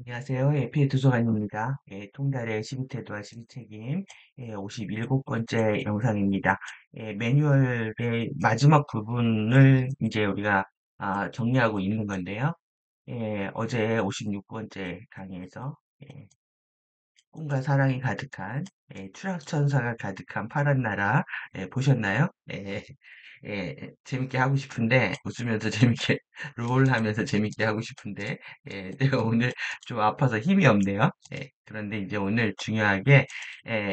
안녕하세요. 에피의 도서관입니다. 통달의 12태도와 12책임 57번째 영상입니다. 매뉴얼의 마지막 부분을 이제 우리가 정리하고 있는 건데요. 어제 56번째 강의에서 꿈과 사랑이 가득한 추락천사가 가득한 파란 나라 보셨나요? 재밌게 하고 싶은데 웃으면서 재밌게 롤하면서 재밌게 하고 싶은데 제가 오늘 좀 아파서 힘이 없네요. 그런데 이제 오늘 중요하게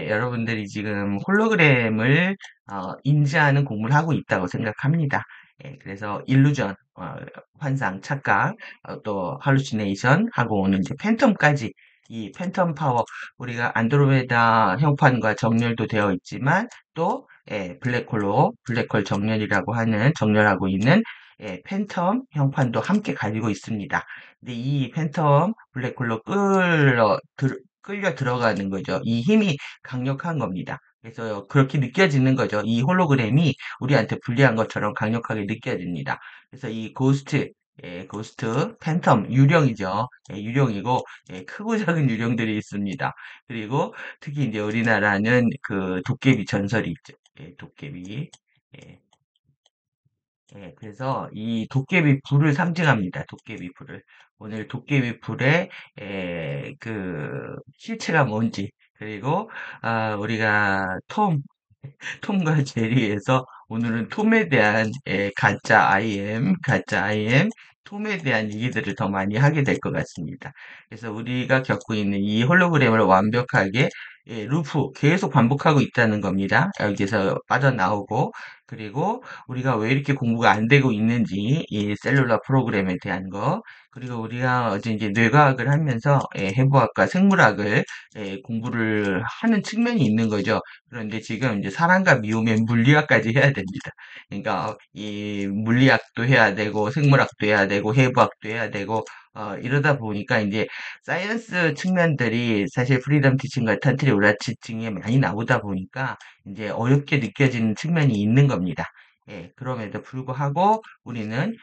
여러분들이 지금 홀로그램을 인지하는 공부를 하고 있다고 생각합니다. 그래서 일루전, 환상, 착각, 또 할루시네이션 하고 오는 이제 팬텀까지 이 팬텀 파워 우리가 안드로메다 형판과 정렬도 되어 있지만 또 블랙홀 정렬이라고 하는 정렬하고 있는 팬텀 형판도 함께 가지고 있습니다. 근데 이 팬텀 블랙홀로 끌려 들어가는 거죠. 이 힘이 강력한 겁니다. 그래서 그렇게 느껴지는 거죠. 이 홀로그램이 우리한테 불리한 것처럼 강력하게 느껴집니다. 그래서 이 고스트, 팬텀, 유령이죠. 유령이고, 크고 작은 유령들이 있습니다. 그리고 특히 이제 우리나라는 그 도깨비 전설이 있죠. 도깨비. 예, 그래서 이 도깨비 불을 상징합니다. 도깨비 불을. 오늘 도깨비 불의 그 실체가 뭔지, 그리고 우리가 톰과 제리에서 오늘은 톰에 대한 가짜 IM, 톰에 대한 얘기들을 더 많이 하게 될 것 같습니다. 그래서 우리가 겪고 있는 이 홀로그램을 완벽하게 루프 계속 반복하고 있다는 겁니다. 여기서 빠져나오고 그리고 우리가 왜 이렇게 공부가 안 되고 있는지 이 셀룰라 프로그램에 대한 거 그리고 우리가 어제 이제 뇌과학을 하면서 해부학과 생물학을 공부를 하는 측면이 있는 거죠. 그런데 지금 이제 사람과 미움의 물리학까지 해야 됩니다. 그러니까 이 물리학도 해야 되고 생물학도 해야 되고 해부학도 해야 되고 이러다 보니까 이제 사이언스 측면들이 사실 프리덤 티칭과 탄트리 오라 티칭에 많이 나오다 보니까 이제 어렵게 느껴지는 측면이 있는 겁니다. 그럼에도 불구하고 우리는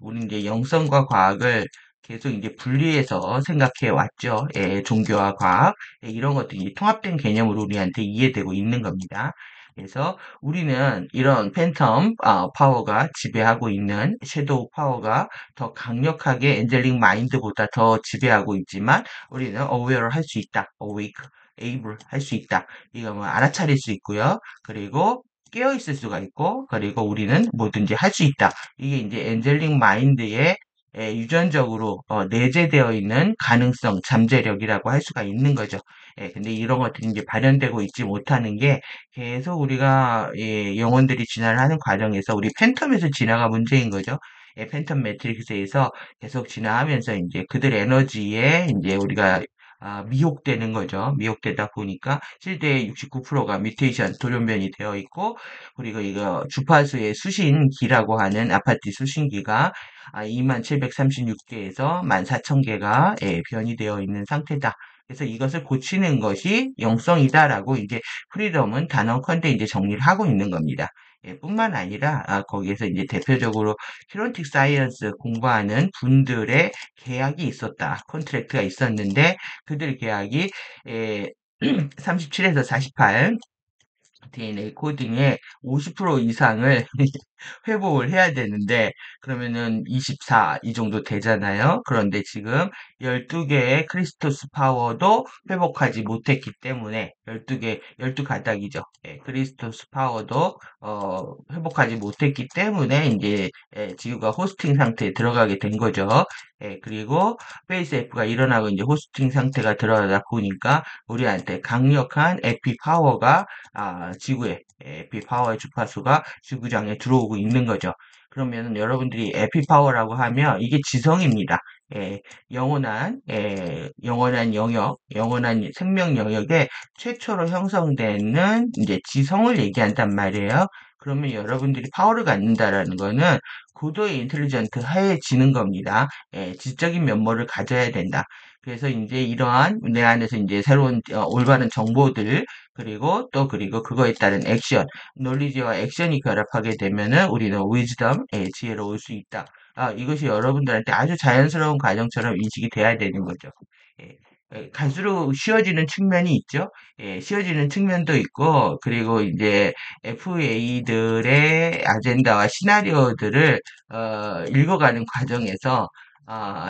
우리 이제 영성과 과학을 계속 이제 분리해서 생각해 왔죠. 종교와 과학, 이런 것들이 통합된 개념으로 우리한테 이해되고 있는 겁니다. 그래서 우리는 이런 팬텀 파워가 지배하고 있는 섀도우 파워가 더 강력하게 엔젤릭 마인드보다 더 지배하고 있지만 우리는 어웨어를 할 수 있다. awake, able 할 수 있다. 이거 뭐 알아차릴 수 있고요. 그리고 깨어 있을 수가 있고 그리고 우리는 뭐든지 할 수 있다. 이게 이제 엔젤릭 마인드의 유전적으로 내재되어 있는 가능성, 잠재력이라고 할 수가 있는 거죠. 근데 이런 것들이 이제 발현되고 있지 못하는 게 계속 우리가 영혼들이 진화를 하는 과정에서 우리 팬텀에서 진화가 문제인 거죠. 팬텀 매트릭스에서 계속 진화하면서 이제 그들 에너지에 이제 우리가 미혹되는 거죠. 미혹되다 보니까 실제 69%가 뮤테이션, 돌연변이 되어 있고, 그리고 이거 주파수의 수신기라고 하는 아파트 수신기가 2736개에서 14,000개가 변이되어 있는 상태다. 그래서 이것을 고치는 것이 영성이다라고 이제 프리덤은 단언컨대 이제 정리를 하고 있는 겁니다. 뿐만 아니라 거기에서 이제 대표적으로 휴런틱 사이언스 공부하는 분들의 계약이 있었다. 컨트랙트가 있었는데 그들 계약이 37에서 48 DNA 코딩의 50% 이상을 회복을 해야 되는데 그러면은 24 이 정도 되잖아요. 그런데 지금 12개의 크리스토스 파워도 회복하지 못했기 때문에 12개 12가닥이죠. 크리스토스 파워도 회복하지 못했기 때문에 이제 지구가 호스팅 상태에 들어가게 된 거죠. 그리고 페이스 F가 일어나고 이제 호스팅 상태가 들어가다 보니까 우리한테 강력한 에피 파워가 지구에 에피 파워의 주파수가 지구장에 들어오고 있는 거죠. 그러면 여러분들이 에피파워라고 하면 이게 지성입니다. 영원한 영역, 영원한 생명 영역에 최초로 형성되는 이제 지성을 얘기한단 말이에요. 그러면 여러분들이 파워를 갖는다라는 거는 고도의 인텔리전트 해지는 겁니다. 지적인 면모를 가져야 된다. 그래서 이제 이러한 내 안에서 이제 새로운 올바른 정보들 그리고 그거에 따른 액션, 논리지와 액션이 결합하게 되면은 우리는 위즈덤, 지혜로 올 수 있다. 이것이 여러분들한테 아주 자연스러운 과정처럼 인식이 돼야 되는 거죠. 예. 갈수록 쉬워지는 측면이 있죠. 예, 쉬워지는 측면도 있고, 그리고 이제 FA들의 아젠다와 시나리오들을 읽어가는 과정에서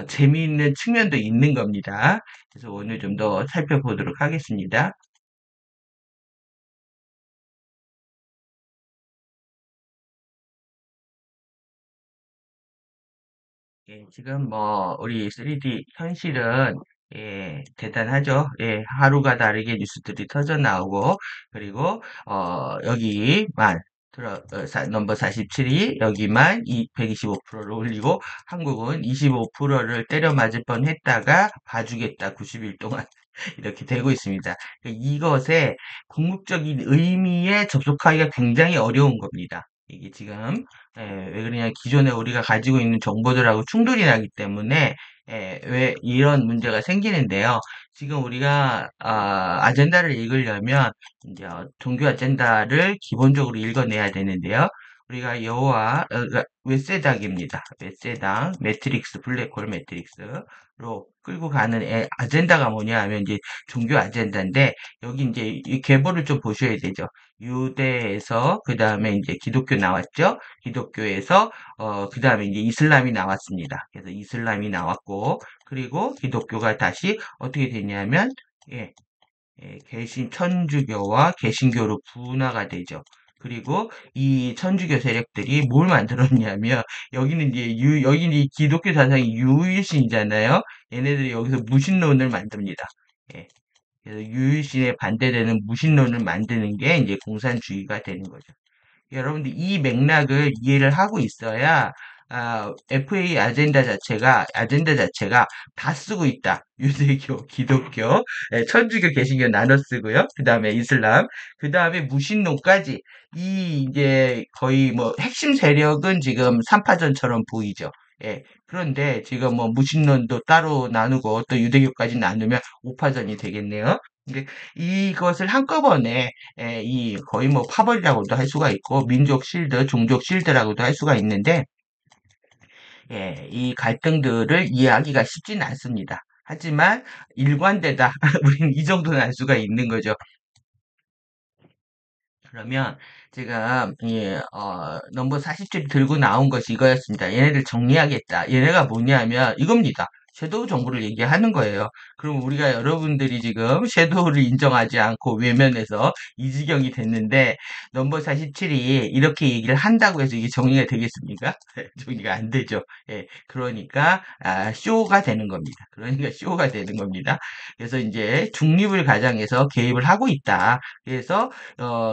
재미있는 측면도 있는 겁니다. 그래서 오늘 좀 더 살펴보도록 하겠습니다. 예, 지금 뭐 우리 3D 현실은 대단하죠. 예, 하루가 다르게 뉴스들이 터져 나오고 그리고 여기만 넘버 47이 여기만 125%를 올리고 한국은 25%를 때려 맞을 뻔했다가 봐주겠다 90일 동안 이렇게 되고 있습니다. 이것에 궁극적인 의미에 접속하기가 굉장히 어려운 겁니다. 이게 지금 왜 그러냐 기존에 우리가 가지고 있는 정보들하고 충돌이 나기 때문에 왜 이런 문제가 생기는데요. 지금 우리가 아젠다를 읽으려면 이제 종교 아젠다를 기본적으로 읽어내야 되는데요. 우리가 그러니까 웨세닥입니다. 웨세닥 매트릭스 블랙홀 매트릭스로 끌고 가는 아젠다가 뭐냐 하면 이제 종교 아젠다인데 여기 이제 이 계보를 좀 보셔야 되죠. 유대에서 그 다음에 이제 기독교 나왔죠. 기독교에서 그 다음에 이제 이슬람이 나왔습니다. 그래서 이슬람이 나왔고 그리고 기독교가 다시 어떻게 되냐면 예, 천주교와 개신교로 분화가 되죠. 그리고 이 천주교 세력들이 뭘 만들었냐면 여기는 이제 여기는 이 기독교 사상이 유일신이잖아요. 얘네들이 여기서 무신론을 만듭니다. 예. 그래서 유일신에 반대되는 무신론을 만드는 게 이제 공산주의가 되는 거죠. 여러분들 이 맥락을 이해를 하고 있어야 FA 아젠다 자체가 다 쓰고 있다. 유대교, 기독교, 천주교, 개신교 나눠 쓰고요. 그 다음에 이슬람, 그 다음에 무신론까지 이 이제 거의 뭐 핵심 세력은 지금 3파전처럼 보이죠. 예. 그런데 지금 뭐 무신론도 따로 나누고 또 유대교까지 나누면 5파전이 되겠네요. 근데 이것을 한꺼번에 이 거의 뭐 파벌이라고도 할 수가 있고 민족 실드, 종족 실드라고도 할 수가 있는데 이 갈등들을 이해하기가 쉽지는 않습니다. 하지만 일관되다. 우리는 이 정도는 알 수가 있는 거죠. 그러면 지금 넘버 40줄 들고 나온 것이 이거였습니다. 얘네들 정리하겠다. 얘네가 뭐냐면 이겁니다. 섀도우 정보를 얘기하는 거예요. 그럼 우리가 여러분들이 지금 섀도우를 인정하지 않고 외면해서 이 지경이 됐는데 넘버 47이 이렇게 얘기를 한다고 해서 이게 정리가 되겠습니까? 정리가 안 되죠. 예, 그러니까 쇼가 되는 겁니다. 그러니까 쇼가 되는 겁니다. 그래서 이제 중립을 가장해서 개입을 하고 있다. 그래서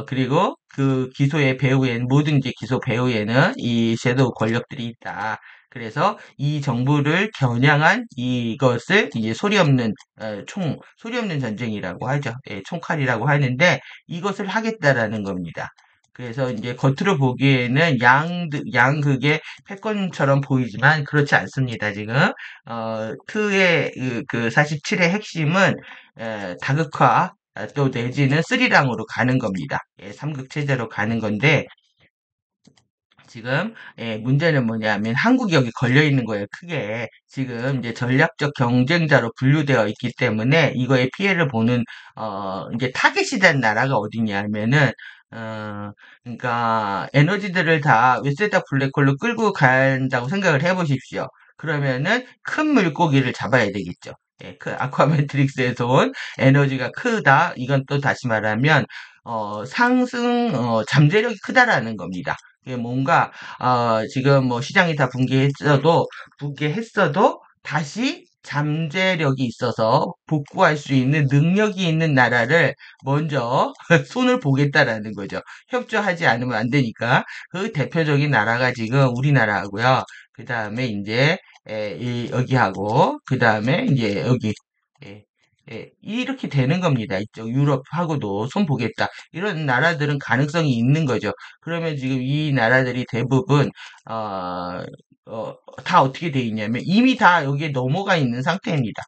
그리고 그 기소의 배후에는, 모든 이제 기소 배후에는 이 섀도우 권력들이 있다. 그래서 이 정부를 겨냥한 이것을 이제 소리 없는 전쟁이라고 하죠. 예, 총칼이라고 하는데 이것을 하겠다라는 겁니다. 그래서 이제 겉으로 보기에는 양극의 패권처럼 보이지만 그렇지 않습니다. 지금 트의 그 47의 핵심은 다극화 또 내지는 스리랑으로 가는 겁니다. 예, 삼극 체제로 가는 건데 지금 문제는 뭐냐면 한국이 여기 걸려 있는 거예요. 크게 지금 이제 전략적 경쟁자로 분류되어 있기 때문에 이거에 피해를 보는 이제 타겟이 된 나라가 어디냐면은 그러니까 에너지들을 다 웨세다 블랙홀로 끌고 간다고 생각을 해보십시오. 그러면은 큰 물고기를 잡아야 되겠죠. 예, 그 아쿠아매트릭스에서 온 에너지가 크다. 이건 또 다시 말하면 잠재력이 크다라는 겁니다. 이게 뭔가 지금 뭐 시장이 다 붕괴했어도 다시 잠재력이 있어서 복구할 수 있는 능력이 있는 나라를 먼저 손을 보겠다라는 거죠. 협조하지 않으면 안 되니까 그 대표적인 나라가 지금 우리나라하고요. 그 다음에 이제 여기하고 그 다음에 이제 여기 예, 이렇게 되는 겁니다. 이쪽 유럽하고도 손 보겠다. 이런 나라들은 가능성이 있는 거죠. 그러면 지금 이 나라들이 대부분 어, 다 어떻게 돼 있냐면 이미 다 여기에 넘어가 있는 상태입니다.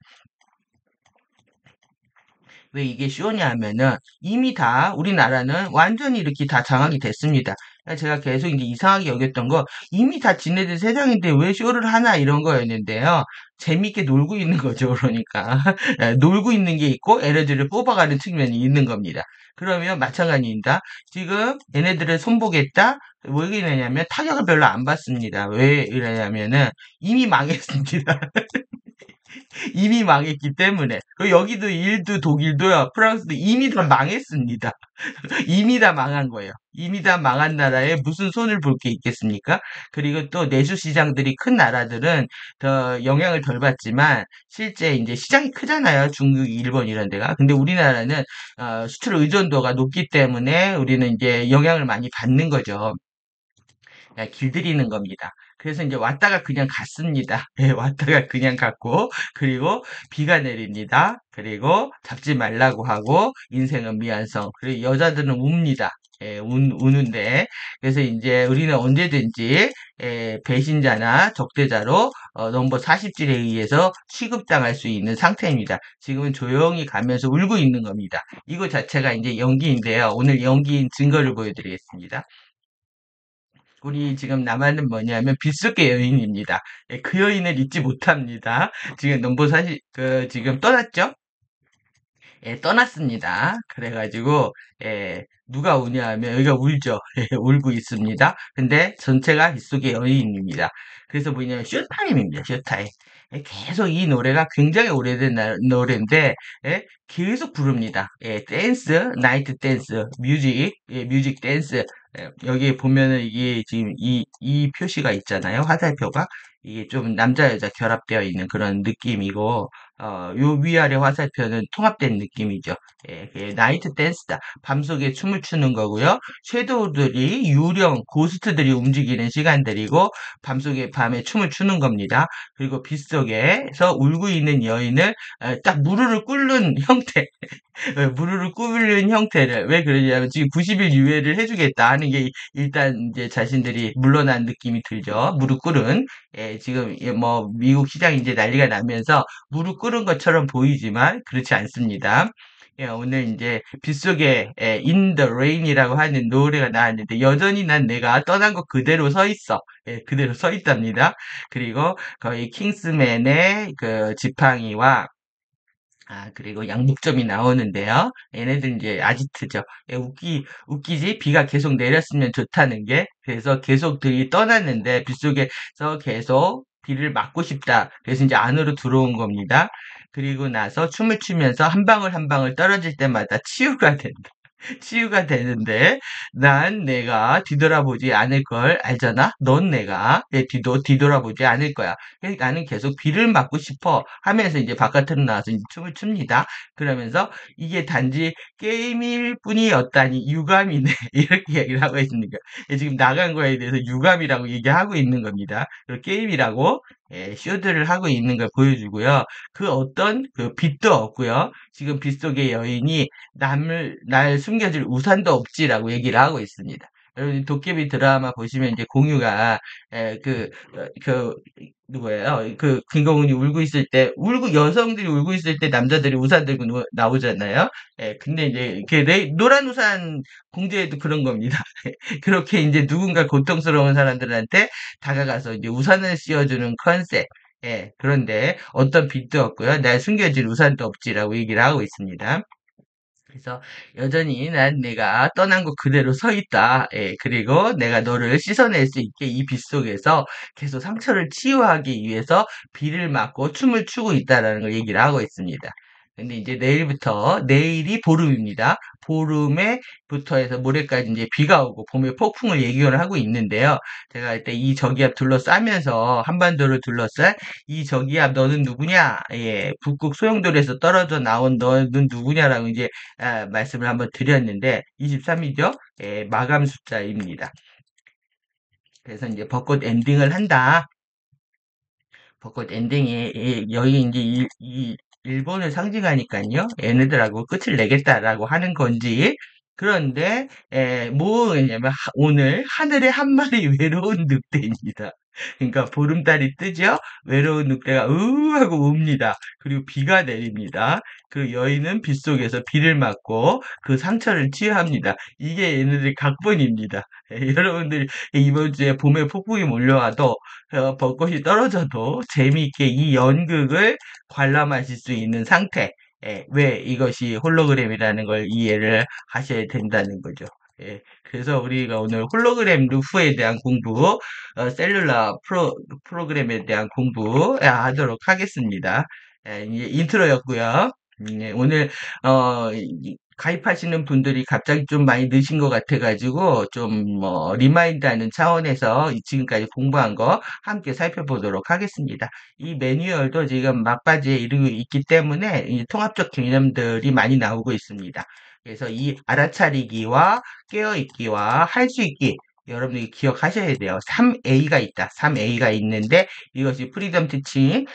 왜 이게 쉬우냐 하면은 이미 다 우리나라는 완전히 이렇게 다 장악이 됐습니다. 제가 계속 이제 이상하게 여겼던 거, 이미 다 지네들 세상인데 왜 쇼를 하나 이런 거였는데요. 재밌게 놀고 있는 거죠, 그러니까. 놀고 있는 게 있고 에너지를 뽑아가는 측면이 있는 겁니다. 그러면 마찬가지입니다. 지금 얘네들을 손보겠다? 왜 그러냐면 타격을 별로 안 받습니다. 왜 이러냐면은 이미 망했습니다. 이미 망했기 때문에. 그리고 여기도 일도 독일도요, 프랑스도 이미 다 망했습니다. 이미 다 망한 거예요. 이미 다 망한 나라에 무슨 손을 볼 게 있겠습니까? 그리고 또 내수 시장들이 큰 나라들은 더 영향을 덜 받지만 실제 이제 시장이 크잖아요. 중국, 일본 이런 데가. 근데 우리나라는 수출 의존도가 높기 때문에 우리는 이제 영향을 많이 받는 거죠. 길들이는 겁니다. 그래서 이제 왔다가 그냥 갔습니다. 예, 왔다가 그냥 갔고, 그리고 비가 내립니다. 그리고 잡지 말라고 하고, 인생은 미완성. 그리고 여자들은 웁니다. 예, 우는데. 그래서 이제 우리는 언제든지, 배신자나 적대자로, 넘버 40질에 의해서 취급당할 수 있는 상태입니다. 지금은 조용히 가면서 울고 있는 겁니다. 이거 자체가 이제 연기인데요. 오늘 연기인 증거를 보여드리겠습니다. 우리 지금 남아는 뭐냐면 빗속의 여인입니다. 예, 그 여인을 잊지 못합니다. 지금 넘버 사실 지금 떠났죠? 예, 떠났습니다. 그래가지고 누가 우냐 하면 여기가 울죠. 예, 울고 있습니다. 근데 전체가 빗속의 여인입니다. 그래서 뭐냐면 쇼타임입니다. 쇼타임. 예, 계속 이 노래가 굉장히 오래된 노래인데 계속 부릅니다. 예, 댄스, 나이트 댄스, 뮤직, 뮤직 댄스. 여기 보면은 이게 지금 이 표시가 있잖아요. 화살표가. 이게 좀 남자 여자 결합되어 있는 그런 느낌이고 요 위아래 화살표는 통합된 느낌이죠. 예, 나이트 댄스다. 밤속에 춤을 추는 거고요. 섀도우들이 유령, 고스트들이 움직이는 시간들이고 밤에 춤을 추는 겁니다. 그리고 빗속에서 울고 있는 여인을 딱 무릎을 꿇는 형태, 무릎을 꿇는 형태를 왜 그러냐면 지금 90일 유예를 해주겠다 하는 게 일단 이제 자신들이 물러난 느낌이 들죠. 무릎 꿇은. 예, 지금 뭐 미국 시장이 이제 난리가 나면서 무릎 꿇은 것처럼 보이지만 그렇지 않습니다. 예, 오늘 이제 빗속에 In the Rain이라고 하는 노래가 나왔는데 여전히 난 내가 떠난 거 그대로 서 있어. 예, 그대로 서 있답니다. 그리고 거의 킹스맨의 그 지팡이와 그리고 양복점이 나오는데요. 얘네들 이제 아지트죠. 예, 웃기지? 비가 계속 내렸으면 좋다는 게. 그래서 계속 들이 떠났는데, 빗속에서 계속 비를 맞고 싶다. 그래서 이제 안으로 들어온 겁니다. 그리고 나서 춤을 추면서 한 방울 한 방울 떨어질 때마다 치유가 된다. 치유가 되는데 난 내가 뒤돌아보지 않을 걸 알잖아. 넌 내가 내 뒤돌아보지 않을 거야. 그러니까 나는 계속 비를 맞고 싶어 하면서 이제 바깥으로 나와서 이제 춤을 춥니다. 그러면서 이게 단지 게임일 뿐이었다니 유감이네 이렇게 얘기를 하고 있으니까 지금 나간 거에 대해서 유감이라고 얘기하고 있는 겁니다. 그리고 게임이라고 쇼들을 하고 있는 걸 보여주고요. 그 어떤 그 빛도 없고요. 지금 빗속의 여인이 날 숨겨줄 우산도 없지라고 얘기를 하고 있습니다. 여러분, 도깨비 드라마 보시면 이제 공유가, 그, 누구예요? 그, 김고은이 울고 있을 때, 여성들이 울고 있을 때 남자들이 우산 들고 나오잖아요? 근데 이제, 노란 우산 공주에도 그런 겁니다. 그렇게 이제 누군가 고통스러운 사람들한테 다가가서 이제 우산을 씌워주는 컨셉. 예, 그런데 어떤 빛도 없고요. 날 숨겨질 우산도 없지라고 얘기를 하고 있습니다. 그래서 여전히 난 내가 떠난 곳 그대로 서 있다. 예, 그리고 내가 너를 씻어낼 수 있게 이 빗 속에서 계속 상처를 치유하기 위해서 비를 맞고 춤을 추고 있다라는 걸 얘기를 하고 있습니다. 근데 이제 내일이 보름입니다. 보름에부터 해서 모레까지 이제 비가 오고 봄의 폭풍을 예견을 하고 있는데요. 제가 그때 이 저기압 둘러싸면서 한반도를 둘러싼 이 저기압 너는 누구냐? 예, 북극 소용돌이에서 떨어져 나온 너는 누구냐라고 이제 말씀을 한번 드렸는데 23이죠? 예, 마감 숫자입니다. 그래서 이제 벚꽃 엔딩을 한다. 벚꽃 엔딩이 여기 이제 일본을 상징하니까요. 얘네들하고 끝을 내겠다라고 하는 건지 그런데 뭐냐면 오늘 하늘에 한 마리 외로운 늑대입니다. 그러니까 보름달이 뜨죠? 외로운 늑대가 으 하고 웁니다. 그리고 비가 내립니다. 그 여인은 빗속에서 비를 맞고 그 상처를 치유합니다. 이게 얘네들의 각본입니다. 여러분들이 이번 주에 봄에 폭풍이 몰려와도 벚꽃이 떨어져도 재미있게 이 연극을 관람하실 수 있는 상태. 왜 이것이 홀로그램이라는 걸 이해를 하셔야 된다는 거죠. 그래서 우리가 오늘 홀로그램 루프에 대한 공부, 셀룰라 프로그램에 대한 공부 하도록 하겠습니다. 이제 인트로였고요. 오늘 가입하시는 분들이 갑자기 좀 많이 느신 것 같아가지고 좀 리마인드하는 차원에서 지금까지 공부한 거 함께 살펴보도록 하겠습니다. 이 매뉴얼도 지금 막바지에 이르고 있기 때문에 이 통합적 개념들이 많이 나오고 있습니다. 그래서 이 알아차리기와 깨어있기와 할 수 있기 여러분들이 기억하셔야 돼요. 3A가 있다. 3A가 있는데 이것이 프리덤 티칭에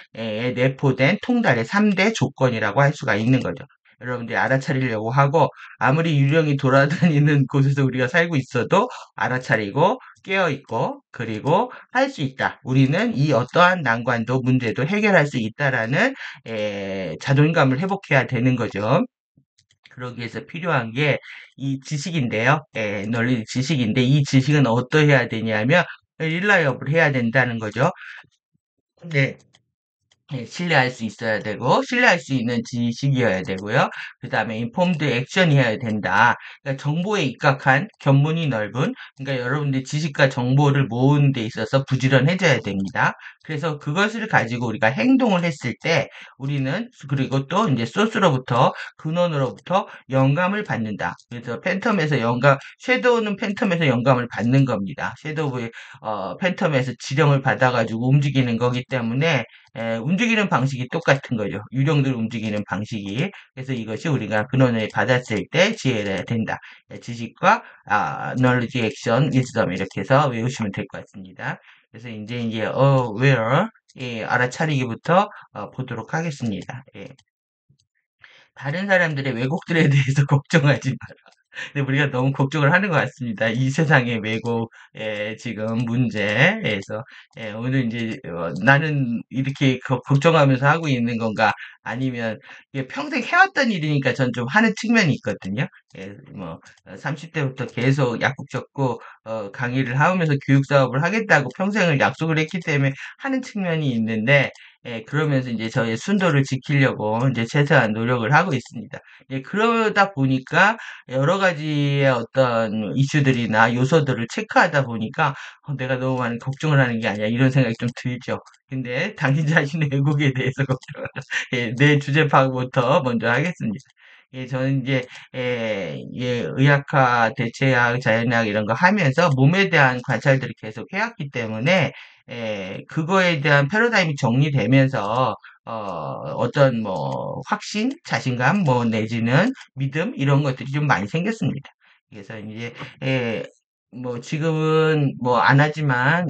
내포된 통달의 3대 조건이라고 할 수가 있는 거죠. 여러분들이 알아차리려고 하고 아무리 유령이 돌아다니는 곳에서 우리가 살고 있어도 알아차리고 깨어있고 그리고 할 수 있다. 우리는 이 어떠한 난관도 문제도 해결할 수 있다라는 자존감을 회복해야 되는 거죠. 그러기 위해서 필요한 게 이 지식인데요. 널리 지식인데 이 지식은 어떠해야 되냐면 릴라이어블 해야 된다는 거죠. 네. 신뢰할 수 있어야 되고, 신뢰할 수 있는 지식이어야 되고요. 그 다음에 인폼드 액션이어야 된다. 그러니까 정보에 입각한 견문이 넓은, 그러니까 여러분들 지식과 정보를 모으는 데 있어서 부지런해져야 됩니다. 그래서 그것을 가지고 우리가 행동을 했을 때, 우리는, 그리고 또 이제 소스로부터, 근원으로부터 영감을 받는다. 그래서 팬텀에서 섀도우는 팬텀에서 영감을 받는 겁니다. 섀도우의, 팬텀에서 지령을 받아가지고 움직이는 거기 때문에, 움직이는 방식이 똑같은 거죠. 유령들 움직이는 방식이. 그래서 이것이 우리가 근원을 받았을 때 지혜를 된다. 지식과 knowledge, action, wisdom 이렇게 해서 외우시면 될 것 같습니다. 그래서 이제 where 알아차리기부터 보도록 하겠습니다. 다른 사람들의 왜곡들에 대해서 걱정하지 근데 우리가 너무 걱정을 하는 것 같습니다. 이 세상의 왜곡의 지금 문제에서 오늘 이제 나는 이렇게 걱정하면서 하고 있는 건가 아니면 이게 평생 해왔던 일이니까 전 좀 하는 측면이 있거든요. 뭐 30대부터 계속 약국 적고 강의를 하면서 교육 사업을 하겠다고 평생을 약속을 했기 때문에 하는 측면이 있는데 그러면서 이제 저의 순도를 지키려고 이제 최대한 노력을 하고 있습니다. 그러다 보니까 여러 가지의 어떤 이슈들이나 요소들을 체크하다 보니까 내가 너무 많은 걱정을 하는 게 아니야 이런 생각이 좀 들죠. 근데 당신 자신의 왜곡에 대해서 걱정을 내 주제 파악부터 먼저 하겠습니다. 저는 이제 의학화, 대체학, 자연의학 이런 거 하면서 몸에 대한 관찰들을 계속 해왔기 때문에 그거에 대한 패러다임이 정리되면서 어떤 뭐 확신, 자신감, 뭐 내지는 믿음 이런 것들이 좀 많이 생겼습니다. 그래서 이제 뭐 지금은 뭐 안 하지만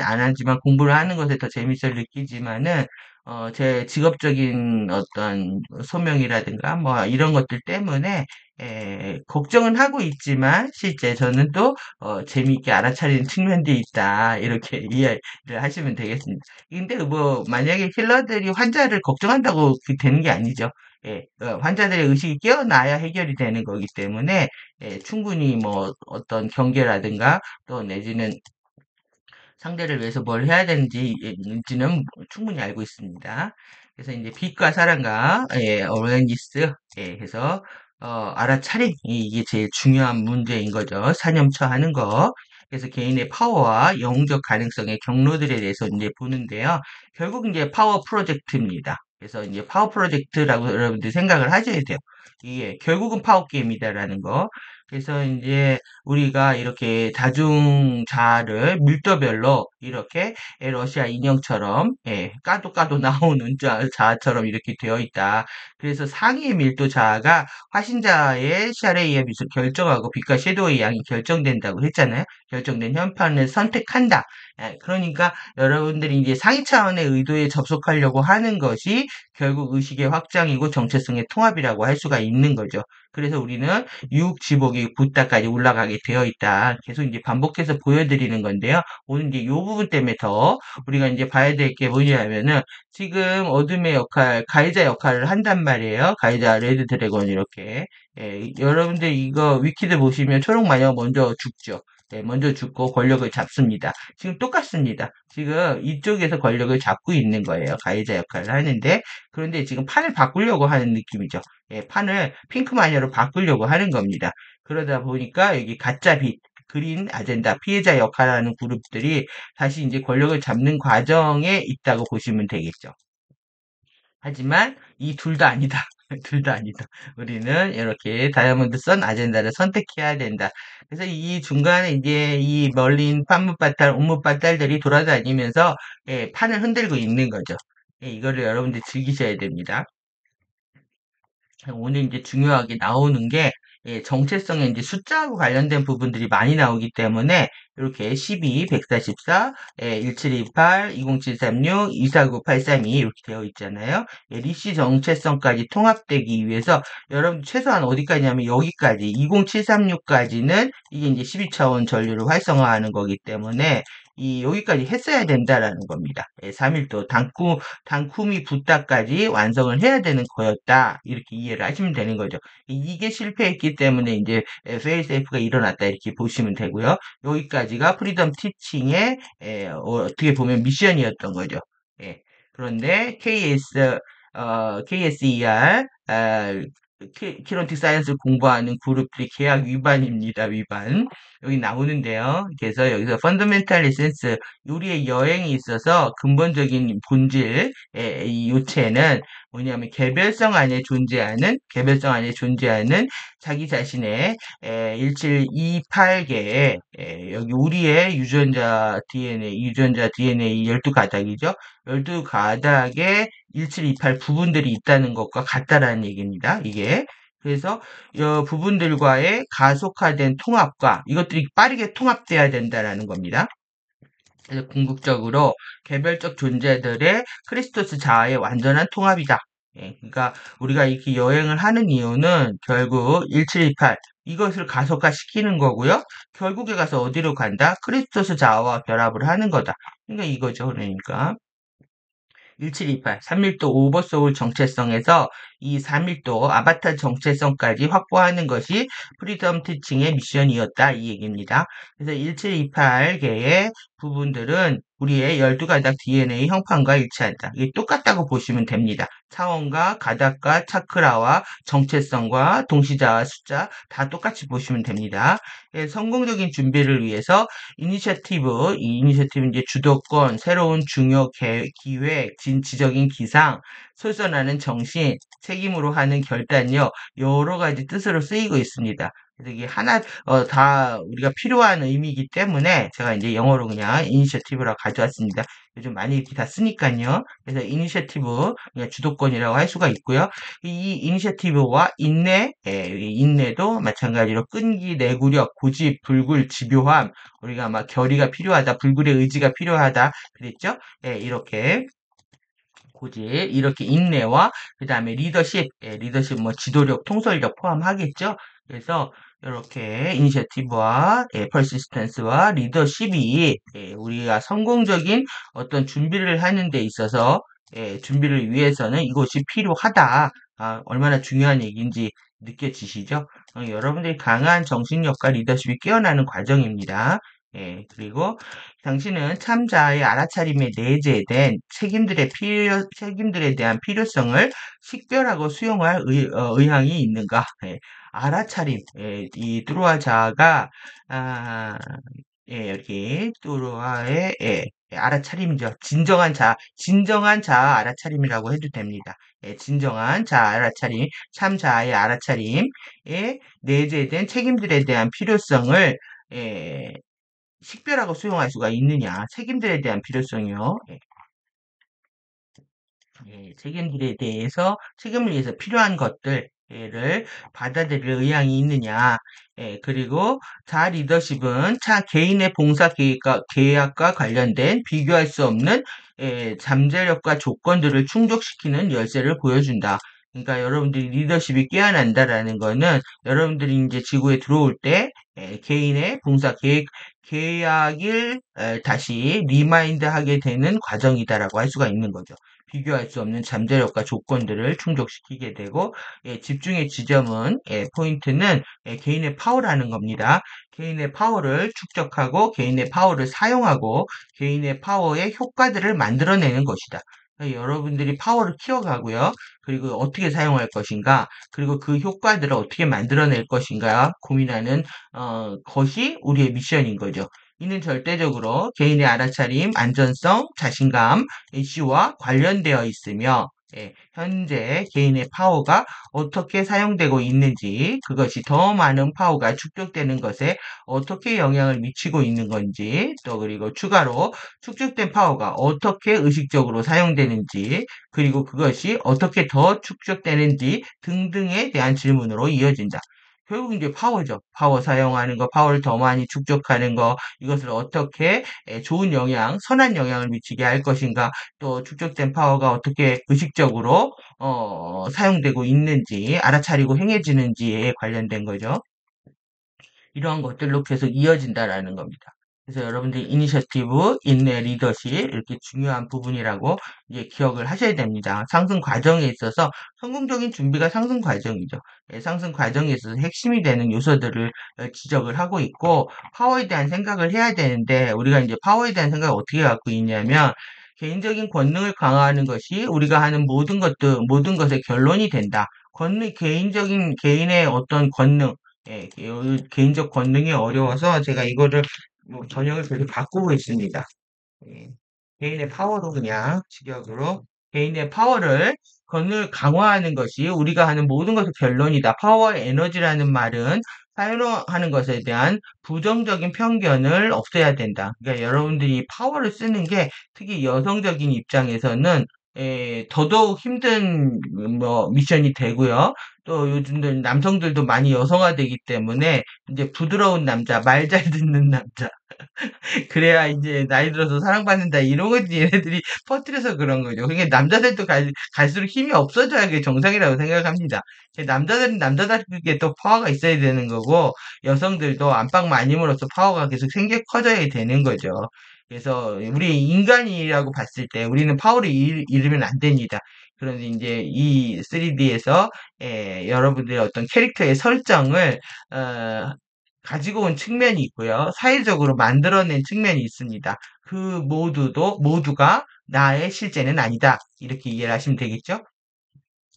공부를 하는 것에 더 재밌어 느끼지만은 제 직업적인 어떤 소명이라든가 뭐 이런 것들 때문에 걱정은 하고 있지만 실제 저는 또 재미있게 알아차리는 측면도 있다 이렇게 이해를 하시면 되겠습니다. 근데 뭐 만약에 힐러들이 환자를 걱정한다고 되는 게 아니죠. 환자들의 의식이 깨어나야 해결이 되는 거기 때문에 충분히 뭐 어떤 경계라든가 또 내지는 상대를 위해서 뭘 해야 되는지는 충분히 알고 있습니다. 그래서 이제 빛과 사랑과 어웨니스 해서 알아차림 이게 제일 중요한 문제인 거죠. 사념처하는 거. 그래서 개인의 파워와 영적 가능성의 경로들에 대해서 이제 보는데요. 결국 이제 파워 프로젝트입니다. 그래서 이제 파워 프로젝트라고 여러분들 생각을 하셔야 돼요. 이게 결국은 파워 게임이다라는 거. 그래서 이제 우리가 이렇게 다중자를 밀도별로 이렇게 러시아 인형처럼 까도 까도 나오는 자처럼 이렇게 되어 있다. 그래서 상위 밀도 자가 화신자의 샤레이의 빛을 결정하고 빛과 섀도우의 양이 결정된다고 했잖아요. 결정된 현판을 선택한다. 그러니까 여러분들이 이제 상위 차원의 의도에 접속하려고 하는 것이 결국 의식의 확장이고 정체성의 통합이라고 할 수가 있는 거죠. 그래서 우리는 유혹지복이 붓다까지 올라가게 되어 있다. 계속 이제 반복해서 보여드리는 건데요. 오늘 이제 이 부분 때문에 더 우리가 이제 봐야 될 게 뭐냐면은 지금 어둠의 역할, 가해자 역할을 한단 말이에요. 가해자 레드 드래곤 이렇게. 예, 여러분들 이거 위키드 보시면 초록 마녀 먼저 죽죠. 네, 먼저 죽고 권력을 잡습니다. 지금 똑같습니다. 지금 이쪽에서 권력을 잡고 있는 거예요. 가해자 역할을 하는데, 그런데 지금 판을 바꾸려고 하는 느낌이죠. 예, 판을 핑크 마녀로 바꾸려고 하는 겁니다. 그러다 보니까 여기 가짜 빛, 그린 아젠다, 피해자 역할하는 그룹들이 다시 이제 권력을 잡는 과정에 있다고 보시면 되겠죠. 하지만 이 둘 다 아니다. 둘 다 아니다. 우리는 이렇게 다이아몬드 선 아젠다를 선택해야 된다. 그래서 이 중간에 이제 이 멀린 판무바탈, 옴무바탈들이 돌아다니면서 예, 판을 흔들고 있는 거죠. 예, 이거를 여러분들 즐기셔야 됩니다. 오늘 이제 중요하게 나오는 게 예, 정체성에 이제 숫자하고 관련된 부분들이 많이 나오기 때문에 이렇게 12, 144, 예, 1728, 20736, 249832 이렇게 되어 있잖아요. 예, 리시 정체성까지 통합되기 위해서 여러분 최소한 어디까지냐면 여기까지 20736까지는 이게 이제 12차원 전류를 활성화하는 거기 때문에 이 여기까지 했어야 된다라는 겁니다. 예, 3일도 단쿠미 붓다까지 완성을 해야 되는 거였다. 이렇게 이해를 하시면 되는 거죠. 이게 실패했기 때문에 이제 페일세이프가 일어났다. 이렇게 보시면 되고요. 여기까지가 프리덤 티칭의 어떻게 보면 미션이었던 거죠. 예. 그런데 KSER, 키론틱 사이언스를 공부하는 그룹들이 계약 위반입니다. 위반. 여기 나오는데요. 그래서 여기서 펀더멘탈 에센스 우리의 여행이 있어서 근본적인 본질의 이 요체는 뭐냐면 개별성 안에 존재하는 자기 자신의 1728개의 여기 우리의 유전자 DNA 12가닥이죠. 12가닥의 1728 부분들이 있다는 것과 같다라는 얘기입니다. 이게. 그래서 부분들과의 가속화된 통합과 이것들이 빠르게 통합돼야 된다라는 겁니다. 그래서 궁극적으로 개별적 존재들의 크리스토스 자아의 완전한 통합이다. 예, 그러니까 우리가 이렇게 여행을 하는 이유는 결국 1728 이것을 가속화시키는 거고요. 결국에 가서 어디로 간다? 크리스토스 자아와 결합을 하는 거다. 그러니까 이거죠. 그러니까. 1728, 3밀도 오버소울 정체성에서 이 3밀도 아바타 정체성까지 확보하는 것이 프리덤 티칭의 미션이었다. 이 얘기입니다. 그래서 1728개의 부분들은 우리의 12가닥 DNA 형판과 일치한다. 이게 똑같다고 보시면 됩니다. 차원과 가닥과 차크라와 정체성과 동시자와 숫자 다 똑같이 보시면 됩니다. 예, 성공적인 준비를 위해서 이 이니셔티브는 이제 주도권, 새로운 중요 기획, 진취적인 기상, 솔선하는 정신, 책임으로 하는 결단력, 여러 가지 뜻으로 쓰이고 있습니다. 그래서 이게 다 우리가 필요한 의미이기 때문에 제가 이제 영어로 그냥 이니셔티브라고 가져왔습니다. 요즘 많이 이렇게 다 쓰니까요. 그래서 이니셔티브, 그냥 주도권이라고 할 수가 있고요. 이 이니셔티브와 인내도 마찬가지로 끈기, 내구력, 고집, 불굴, 집요함, 우리가 막 결의가 필요하다, 불굴의 의지가 필요하다, 그랬죠? 예, 이렇게 고집, 이렇게 인내와 그 다음에 리더십 뭐 지도력, 통솔력 포함하겠죠? 그래서 이렇게 이니셔티브와 퍼시스턴스와 리더십이 우리가 성공적인 어떤 준비를 하는 데 있어서 준비를 위해서는 이것이 필요하다. 아, 얼마나 중요한 얘기인지 느껴지시죠? 여러분들이 강한 정신력과 리더십이 깨어나는 과정입니다. 그리고 당신은 참자의 알아차림에 내재된 책임들에 대한 필요성을 식별하고 수용할 의향이 있는가? 알아차림, 이 뚜루아 자아가, 아, 이렇게 뚜루아의, 알아차림이죠. 진정한 자아 알아차림이라고 해도 됩니다. 진정한 자아 알아차림, 참자아의 알아차림에 내재된 책임들에 대한 필요성을, 예, 식별하고 수용할 수가 있느냐. 책임들에 대한 필요성이요. 책임들에 대해서, 책임을 위해서 필요한 것들을 받아들일 의향이 있느냐. 그리고 자 리더십은 개인의 봉사 계약과 관련된 비교할 수 없는 잠재력과 조건들을 충족시키는 열쇠를 보여준다. 그러니까 여러분들이 리더십이 깨어난다라는 거는 여러분들이 이제 지구에 들어올 때 개인의 봉사 계약을 다시 리마인드 하게 되는 과정이다라고 할 수가 있는 거죠. 비교할 수 없는 잠재력과 조건들을 충족시키게 되고 집중의 지점은 포인트는 개인의 파워라는 겁니다. 개인의 파워를 축적하고 개인의 파워를 사용하고 개인의 파워의 효과들을 만들어내는 것이다. 여러분들이 파워를 키워가고요. 그리고 어떻게 사용할 것인가, 그리고 그 효과들을 어떻게 만들어낼 것인가 고민하는 것이 우리의 미션인 거죠. 이는 절대적으로 개인의 알아차림, 안전성, 자신감, 이슈와 관련되어 있으며 현재 개인의 파워가 어떻게 사용되고 있는지, 그것이 더 많은 파워가 축적되는 것에 어떻게 영향을 미치고 있는 건지, 또 그리고 추가로 축적된 파워가 어떻게 의식적으로 사용되는지, 그리고 그것이 어떻게 더 축적되는지 등등에 대한 질문으로 이어진다. 결국 이제 파워죠. 파워 사용하는 거, 파워를 더 많이 축적하는 거, 이것을 어떻게 좋은 영향, 선한 영향을 미치게 할 것인가, 또 축적된 파워가 어떻게 의식적으로 사용되고 있는지, 알아차리고 행해지는지에 관련된 거죠. 이러한 것들로 계속 이어진다라는 겁니다. 그래서 여러분들이 이니셔티브, 인내, 리더십 이렇게 중요한 부분이라고 이제 기억을 하셔야 됩니다. 상승 과정에 있어서 성공적인 준비가 상승 과정이죠. 상승 과정에 있어서 핵심이 되는 요소들을 지적을 하고 있고 파워에 대한 생각을 해야 되는데 우리가 이제 파워에 대한 생각을 어떻게 갖고 있냐면 개인적인 권능을 강화하는 것이 우리가 하는 모든 것의 결론이 된다. 개인적인 개인의 어떤 권능, 개인적 권능이 어려워서 제가 이거를 뭐 전형을 계속 바꾸고 있습니다. 예, 개인의 파워로 그냥 직역으로 개인의 파워를 권능을 강화하는 것이 우리가 하는 모든 것의 결론이다. 파워 에너지라는 말은 사용하는 것에 대한 부정적인 편견을 없애야 된다. 그러니까 여러분들이 파워를 쓰는 게 특히 여성적인 입장에서는 더더욱 힘든 뭐 미션이 되고요. 또 요즘들 남성들도 많이 여성화되기 때문에 이제 부드러운 남자, 말 잘 듣는 남자 그래야 이제 나이 들어서 사랑받는다 이런 거지 얘네들이 퍼뜨려서 그런 거죠. 그게 남자들도 갈수록 힘이 없어져야 그게 정상이라고 생각합니다. 남자들은 남자답게 또 파워가 있어야 되는 거고 여성들도 안팎 마님으로써 파워가 계속 생겨 커져야 되는 거죠. 그래서 우리 인간이라고 봤을 때 우리는 파워를 잃으면 안 됩니다. 그런데 이제 이 3D에서 여러분들의 어떤 캐릭터의 설정을 어, 가지고 온 측면이 있고요. 사회적으로 만들어낸 측면이 있습니다. 그 모두가 나의 실제는 아니다. 이렇게 이해를 하시면 되겠죠?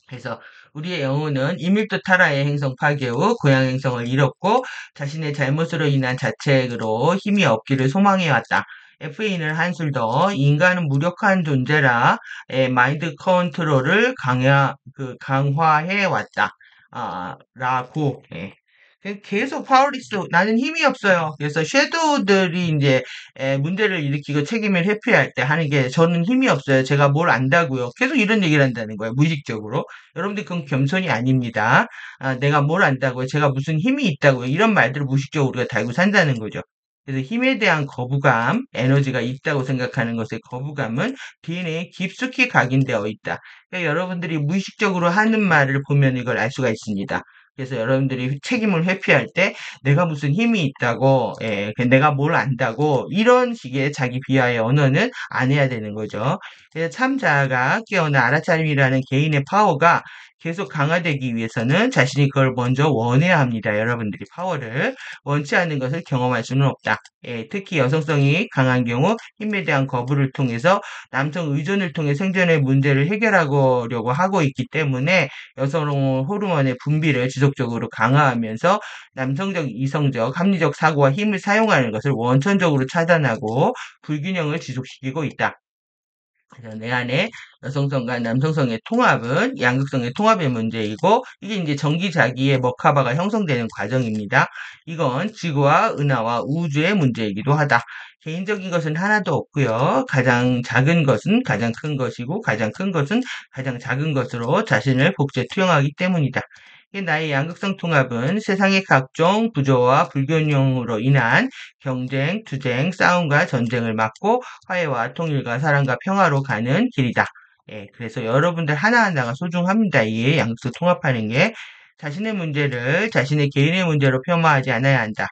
그래서 우리의 영혼은 이밀도 타라의 행성 파괴 후 고향 행성을 잃었고 자신의 잘못으로 인한 자책으로 힘이 없기를 소망해왔다. FA는 한술 더 인간은 무력한 존재라 마인드 컨트롤을 강화해 왔다. 라고 계속 파워리스 나는 힘이 없어요. 그래서 섀도우들이 이제 문제를 일으키고 책임을 회피할 때 하는 게 저는 힘이 없어요. 제가 뭘 안다고요. 계속 이런 얘기를 한다는 거예요. 무의식적으로. 여러분들 그건 겸손이 아닙니다. 내가 뭘 안다고요. 제가 무슨 힘이 있다고요. 이런 말들을 무의식적으로 우리가 달고 산다는 거죠. 그래서 힘에 대한 거부감, 에너지가 있다고 생각하는 것의 거부감은 DNA에 깊숙이 각인되어 있다. 그러니까 여러분들이 무의식적으로 하는 말을 보면 이걸 알 수가 있습니다. 그래서 여러분들이 책임을 회피할 때 내가 무슨 힘이 있다고, 내가 뭘 안다고 이런 식의 자기 비하의 언어는 안 해야 되는 거죠. 그래서 참자가 깨어나 알아차림이라는 개인의 파워가 계속 강화되기 위해서는 자신이 그걸 먼저 원해야 합니다. 여러분들이 파워를 원치 않는 것을 경험할 수는 없다. 특히 여성성이 강한 경우 힘에 대한 거부를 통해서 남성 의존을 통해 생존의 문제를 해결하려고 하고 있기 때문에 여성 호르몬의 분비를 지속적으로 강화하면서 남성적, 이성적, 합리적 사고와 힘을 사용하는 것을 원천적으로 차단하고 불균형을 지속시키고 있다. 그래서 내 안에 여성성과 남성성의 통합은 양극성의 통합의 문제이고 이게 이제 전기자기의 머카바가 형성되는 과정입니다. 이건 지구와 은하와 우주의 문제이기도 하다. 개인적인 것은 하나도 없고요. 가장 작은 것은 가장 큰 것이고 가장 큰 것은 가장 작은 것으로 자신을 복제 투영하기 때문이다. 나의 양극성 통합은 세상의 각종 구조와 불균형으로 인한 경쟁, 투쟁, 싸움과 전쟁을 막고 화해와 통일과 사랑과 평화로 가는 길이다. 그래서 여러분들 하나하나가 소중합니다. 이 양수 통합하는 게. 자신의 문제를 자신의 개인의 문제로 폄하하지 않아야 한다.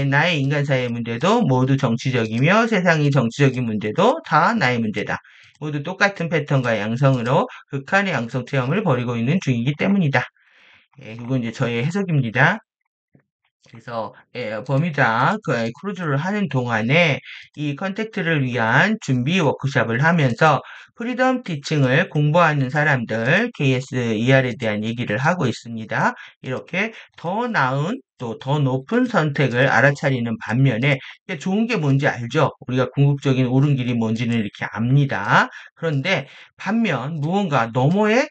나의 인간사의 문제도 모두 정치적이며 세상이 정치적인 문제도 다 나의 문제다. 모두 똑같은 패턴과 양성으로 극한의 양성 체험을 벌이고 있는 중이기 때문이다. 그건 이제 저의 해석입니다. 그래서 버뮤다 크루즈를 하는 동안에 이 컨택트를 위한 준비 워크숍을 하면서 프리덤 티칭을 공부하는 사람들 KSER에 대한 얘기를 하고 있습니다. 이렇게 더 나은 또 더 높은 선택을 알아차리는 반면에 좋은 게 뭔지 알죠? 우리가 궁극적인 옳은 길이 뭔지는 이렇게 압니다. 그런데 반면 무언가 너머에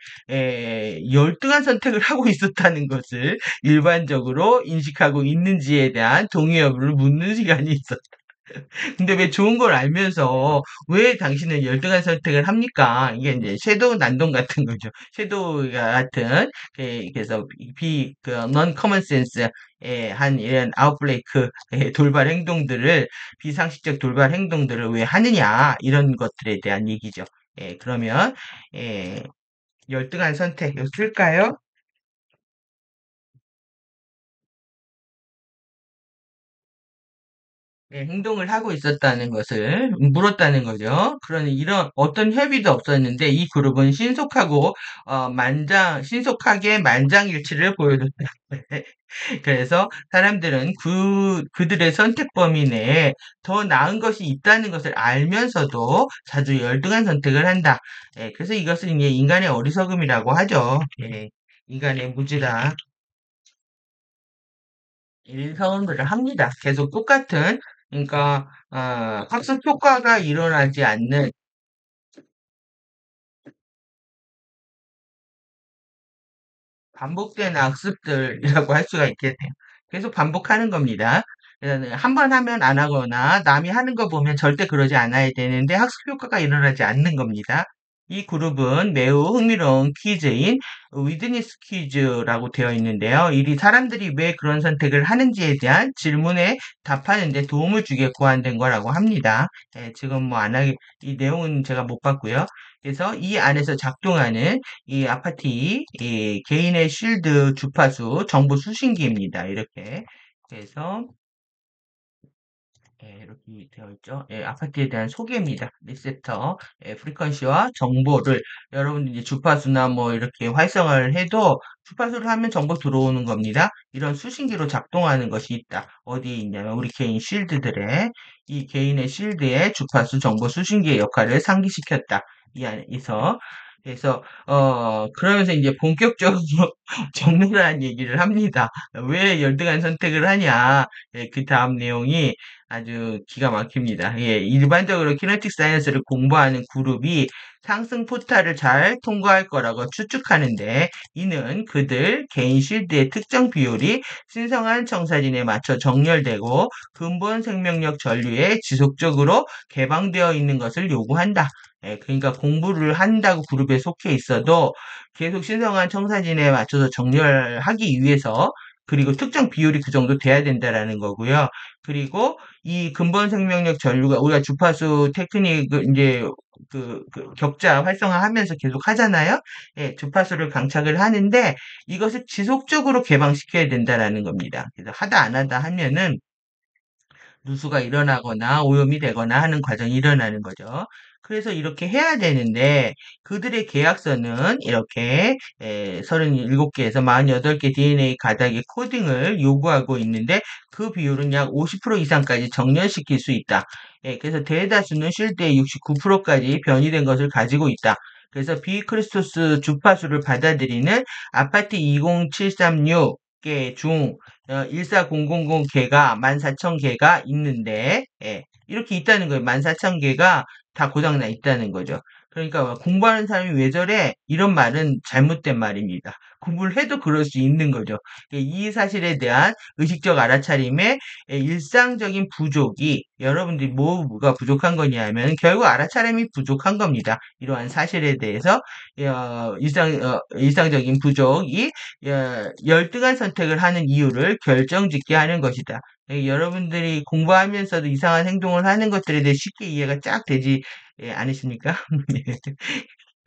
열등한 선택을 하고 있었다는 것을 일반적으로 인식하고 있는지에 대한 동의 여부를 묻는 시간이 있었다. 근데 왜 좋은 걸 알면서 왜 당신은 열등한 선택을 합니까? 이게 이제 섀도우 난동 같은 거죠. 섀도우 같은 그래서 non common sense의 한 이런 아웃브레이크 돌발 행동들을 비상식적 돌발 행동들을 왜 하느냐 이런 것들에 대한 얘기죠. 그러면 예, 열등한 선택 쓸까요? 행동을 하고 있었다는 것을 물었다는 거죠. 그러니 이런 어떤 협의도 없었는데 이 그룹은 신속하게 만장일치를 보여줬다. 그래서 사람들은 그들의 선택 범위 내에 더 나은 것이 있다는 것을 알면서도 자주 열등한 선택을 한다. 그래서 이것을 이제 인간의 어리석음이라고 하죠. 인간의 무지라 일선들을 합니다. 계속 똑같은, 그러니까, 학습 효과가 일어나지 않는 반복된 학습들이라고 할 수가 있겠네요. 계속 반복하는 겁니다. 한 번 하면 안 하거나 남이 하는 거 보면 절대 그러지 않아야 되는데 학습 효과가 일어나지 않는 겁니다. 이 그룹은 매우 흥미로운 퀴즈인 위드니스 퀴즈라고 되어 있는데요. 이 사람들이 왜 그런 선택을 하는지에 대한 질문에 답하는 데 도움을 주게 고안된 거라고 합니다. 지금 뭐 안 하게, 이 내용은 제가 못 봤고요. 그래서 이 안에서 작동하는 이 아파티 이 개인의 쉴드 주파수 정보 수신기입니다. 이렇게 그래서 이렇게 되어 있죠. 아파트에 대한 소개입니다. 리셉터, 프리퀀시와 정보를 여러분들이 주파수나 뭐 이렇게 활성화를 해도 주파수를 하면 정보 들어오는 겁니다. 이런 수신기로 작동하는 것이 있다. 어디에 있냐면 우리 개인 쉴드들의 이 개인의 쉴드의 주파수 정보 수신기의 역할을 상기시켰다. 이 안에서 그래서 그러면서 이제 본격적으로 적나라한 얘기를 합니다. 왜 열등한 선택을 하냐? 그 다음 내용이 아주 기가 막힙니다. 일반적으로 키네틱 사이언스를 공부하는 그룹이 상승 포탈을 잘 통과할 거라고 추측하는데 이는 그들 개인 실드의 특정 비율이 신성한 청사진에 맞춰 정렬되고 근본 생명력 전류에 지속적으로 개방되어 있는 것을 요구한다. 그러니까 공부를 한다고 그룹에 속해 있어도 계속 신성한 청사진에 맞춰서 정렬하기 위해서 그리고 특정 비율이 그 정도 돼야 된다라는 거고요. 그리고 이 근본 생명력 전류가 우리가 주파수 테크닉을 이제 격자 활성화하면서 계속 하잖아요. 주파수를 강착을 하는데 이것을 지속적으로 개방시켜야 된다라는 겁니다. 그래서 하다 안 하다 하면은 누수가 일어나거나 오염이 되거나 하는 과정이 일어나는 거죠. 그래서 이렇게 해야 되는데 그들의 계약서는 이렇게 37개에서 48개 DNA 가닥의 코딩을 요구하고 있는데 그 비율은 약 50% 이상까지 정렬시킬 수 있다. 그래서 대다수는 쉴드의 69%까지 변이된 것을 가지고 있다. 그래서 비크리스토스 주파수를 받아들이는 아파트 20736개 중 14000개가 14,000개가 있는데, 이렇게 있다는 거예요. 14,000개가 다 고장나 있다는 거죠. 그러니까 공부하는 사람이 왜 저래? 이런 말은 잘못된 말입니다. 공부를 해도 그럴 수 있는 거죠. 이 사실에 대한 의식적 알아차림에 일상적인 부족이 여러분들이 뭐가 부족한 거냐 하면 결국 알아차림이 부족한 겁니다. 이러한 사실에 대해서 일상적인 부족이 열등한 선택을 하는 이유를 결정짓게 하는 것이다. 여러분들이 공부하면서도 이상한 행동을 하는 것들에 대해 쉽게 이해가 쫙 되지 않으십니까?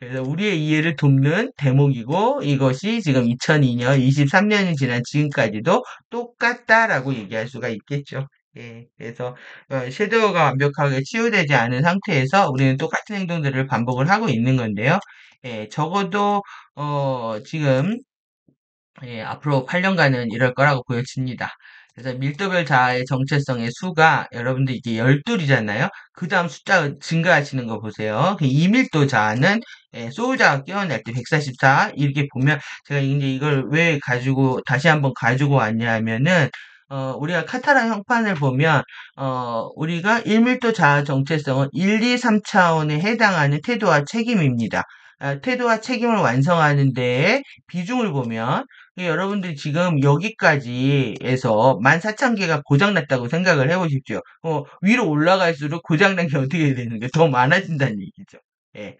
그래서 우리의 이해를 돕는 대목이고 이것이 지금 2002년, 23년이 지난 지금까지도 똑같다라고 얘기할 수가 있겠죠. 예, 그래서 섀도우가 완벽하게 치유되지 않은 상태에서 우리는 똑같은 행동들을 반복을 하고 있는 건데요. 예, 적어도 지금 앞으로 8년간은 이럴 거라고 보여집니다. 그래서 밀도별 자아의 정체성의 수가 여러분들 이게 12이잖아요. 그 다음 숫자 증가하시는 거 보세요. 그 이밀도 자아는 소유자가 깨어날 때 144 이렇게 보면 제가 이제 이걸 왜 가지고 다시 한번 가지고 왔냐 하면은 우리가 카타라 형판을 보면 우리가 일밀도 자아 정체성은 1, 2, 3차원에 해당하는 태도와 책임입니다. 태도와 책임을 완성하는 데에 비중을 보면 여러분들이 지금 여기까지에서 14,000개가 고장났다고 생각을 해보십시오. 위로 올라갈수록 고장난 게 어떻게 되는 게 더 많아진다는 얘기죠. 예.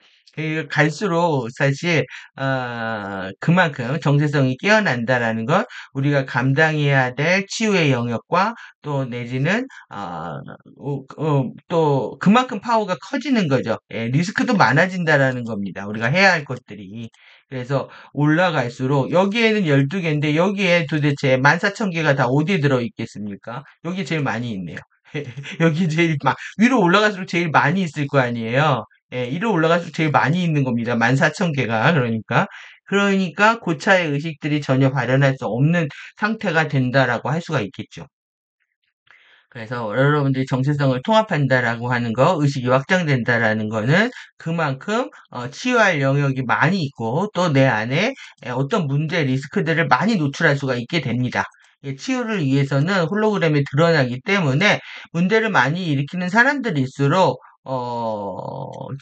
갈수록 사실 그만큼 정체성이 깨어난다라는 것, 우리가 감당해야 될 치유의 영역과 또 내지는 또 그만큼 파워가 커지는 거죠. 예, 리스크도 많아진다라는 겁니다. 우리가 해야 할 것들이. 그래서 올라갈수록 여기에는 12개인데 여기에 도대체 14,000개가 다 어디에 들어있겠습니까? 여기 제일 많이 있네요. 여기 제일 위로 올라갈수록 제일 많이 있을 거 아니에요. 예, 위로 올라갈수록 제일 많이 있는 겁니다. 14,000개가 그러니까 고차의 의식들이 전혀 발현할 수 없는 상태가 된다라고 할 수가 있겠죠. 그래서 여러분들이 정체성을 통합한다라고 하는 거, 의식이 확장된다라는 거는 그만큼 치유할 영역이 많이 있고 또 내 안에 어떤 문제, 리스크들을 많이 노출할 수가 있게 됩니다. 치유를 위해서는 홀로그램이 드러나기 때문에 문제를 많이 일으키는 사람들일수록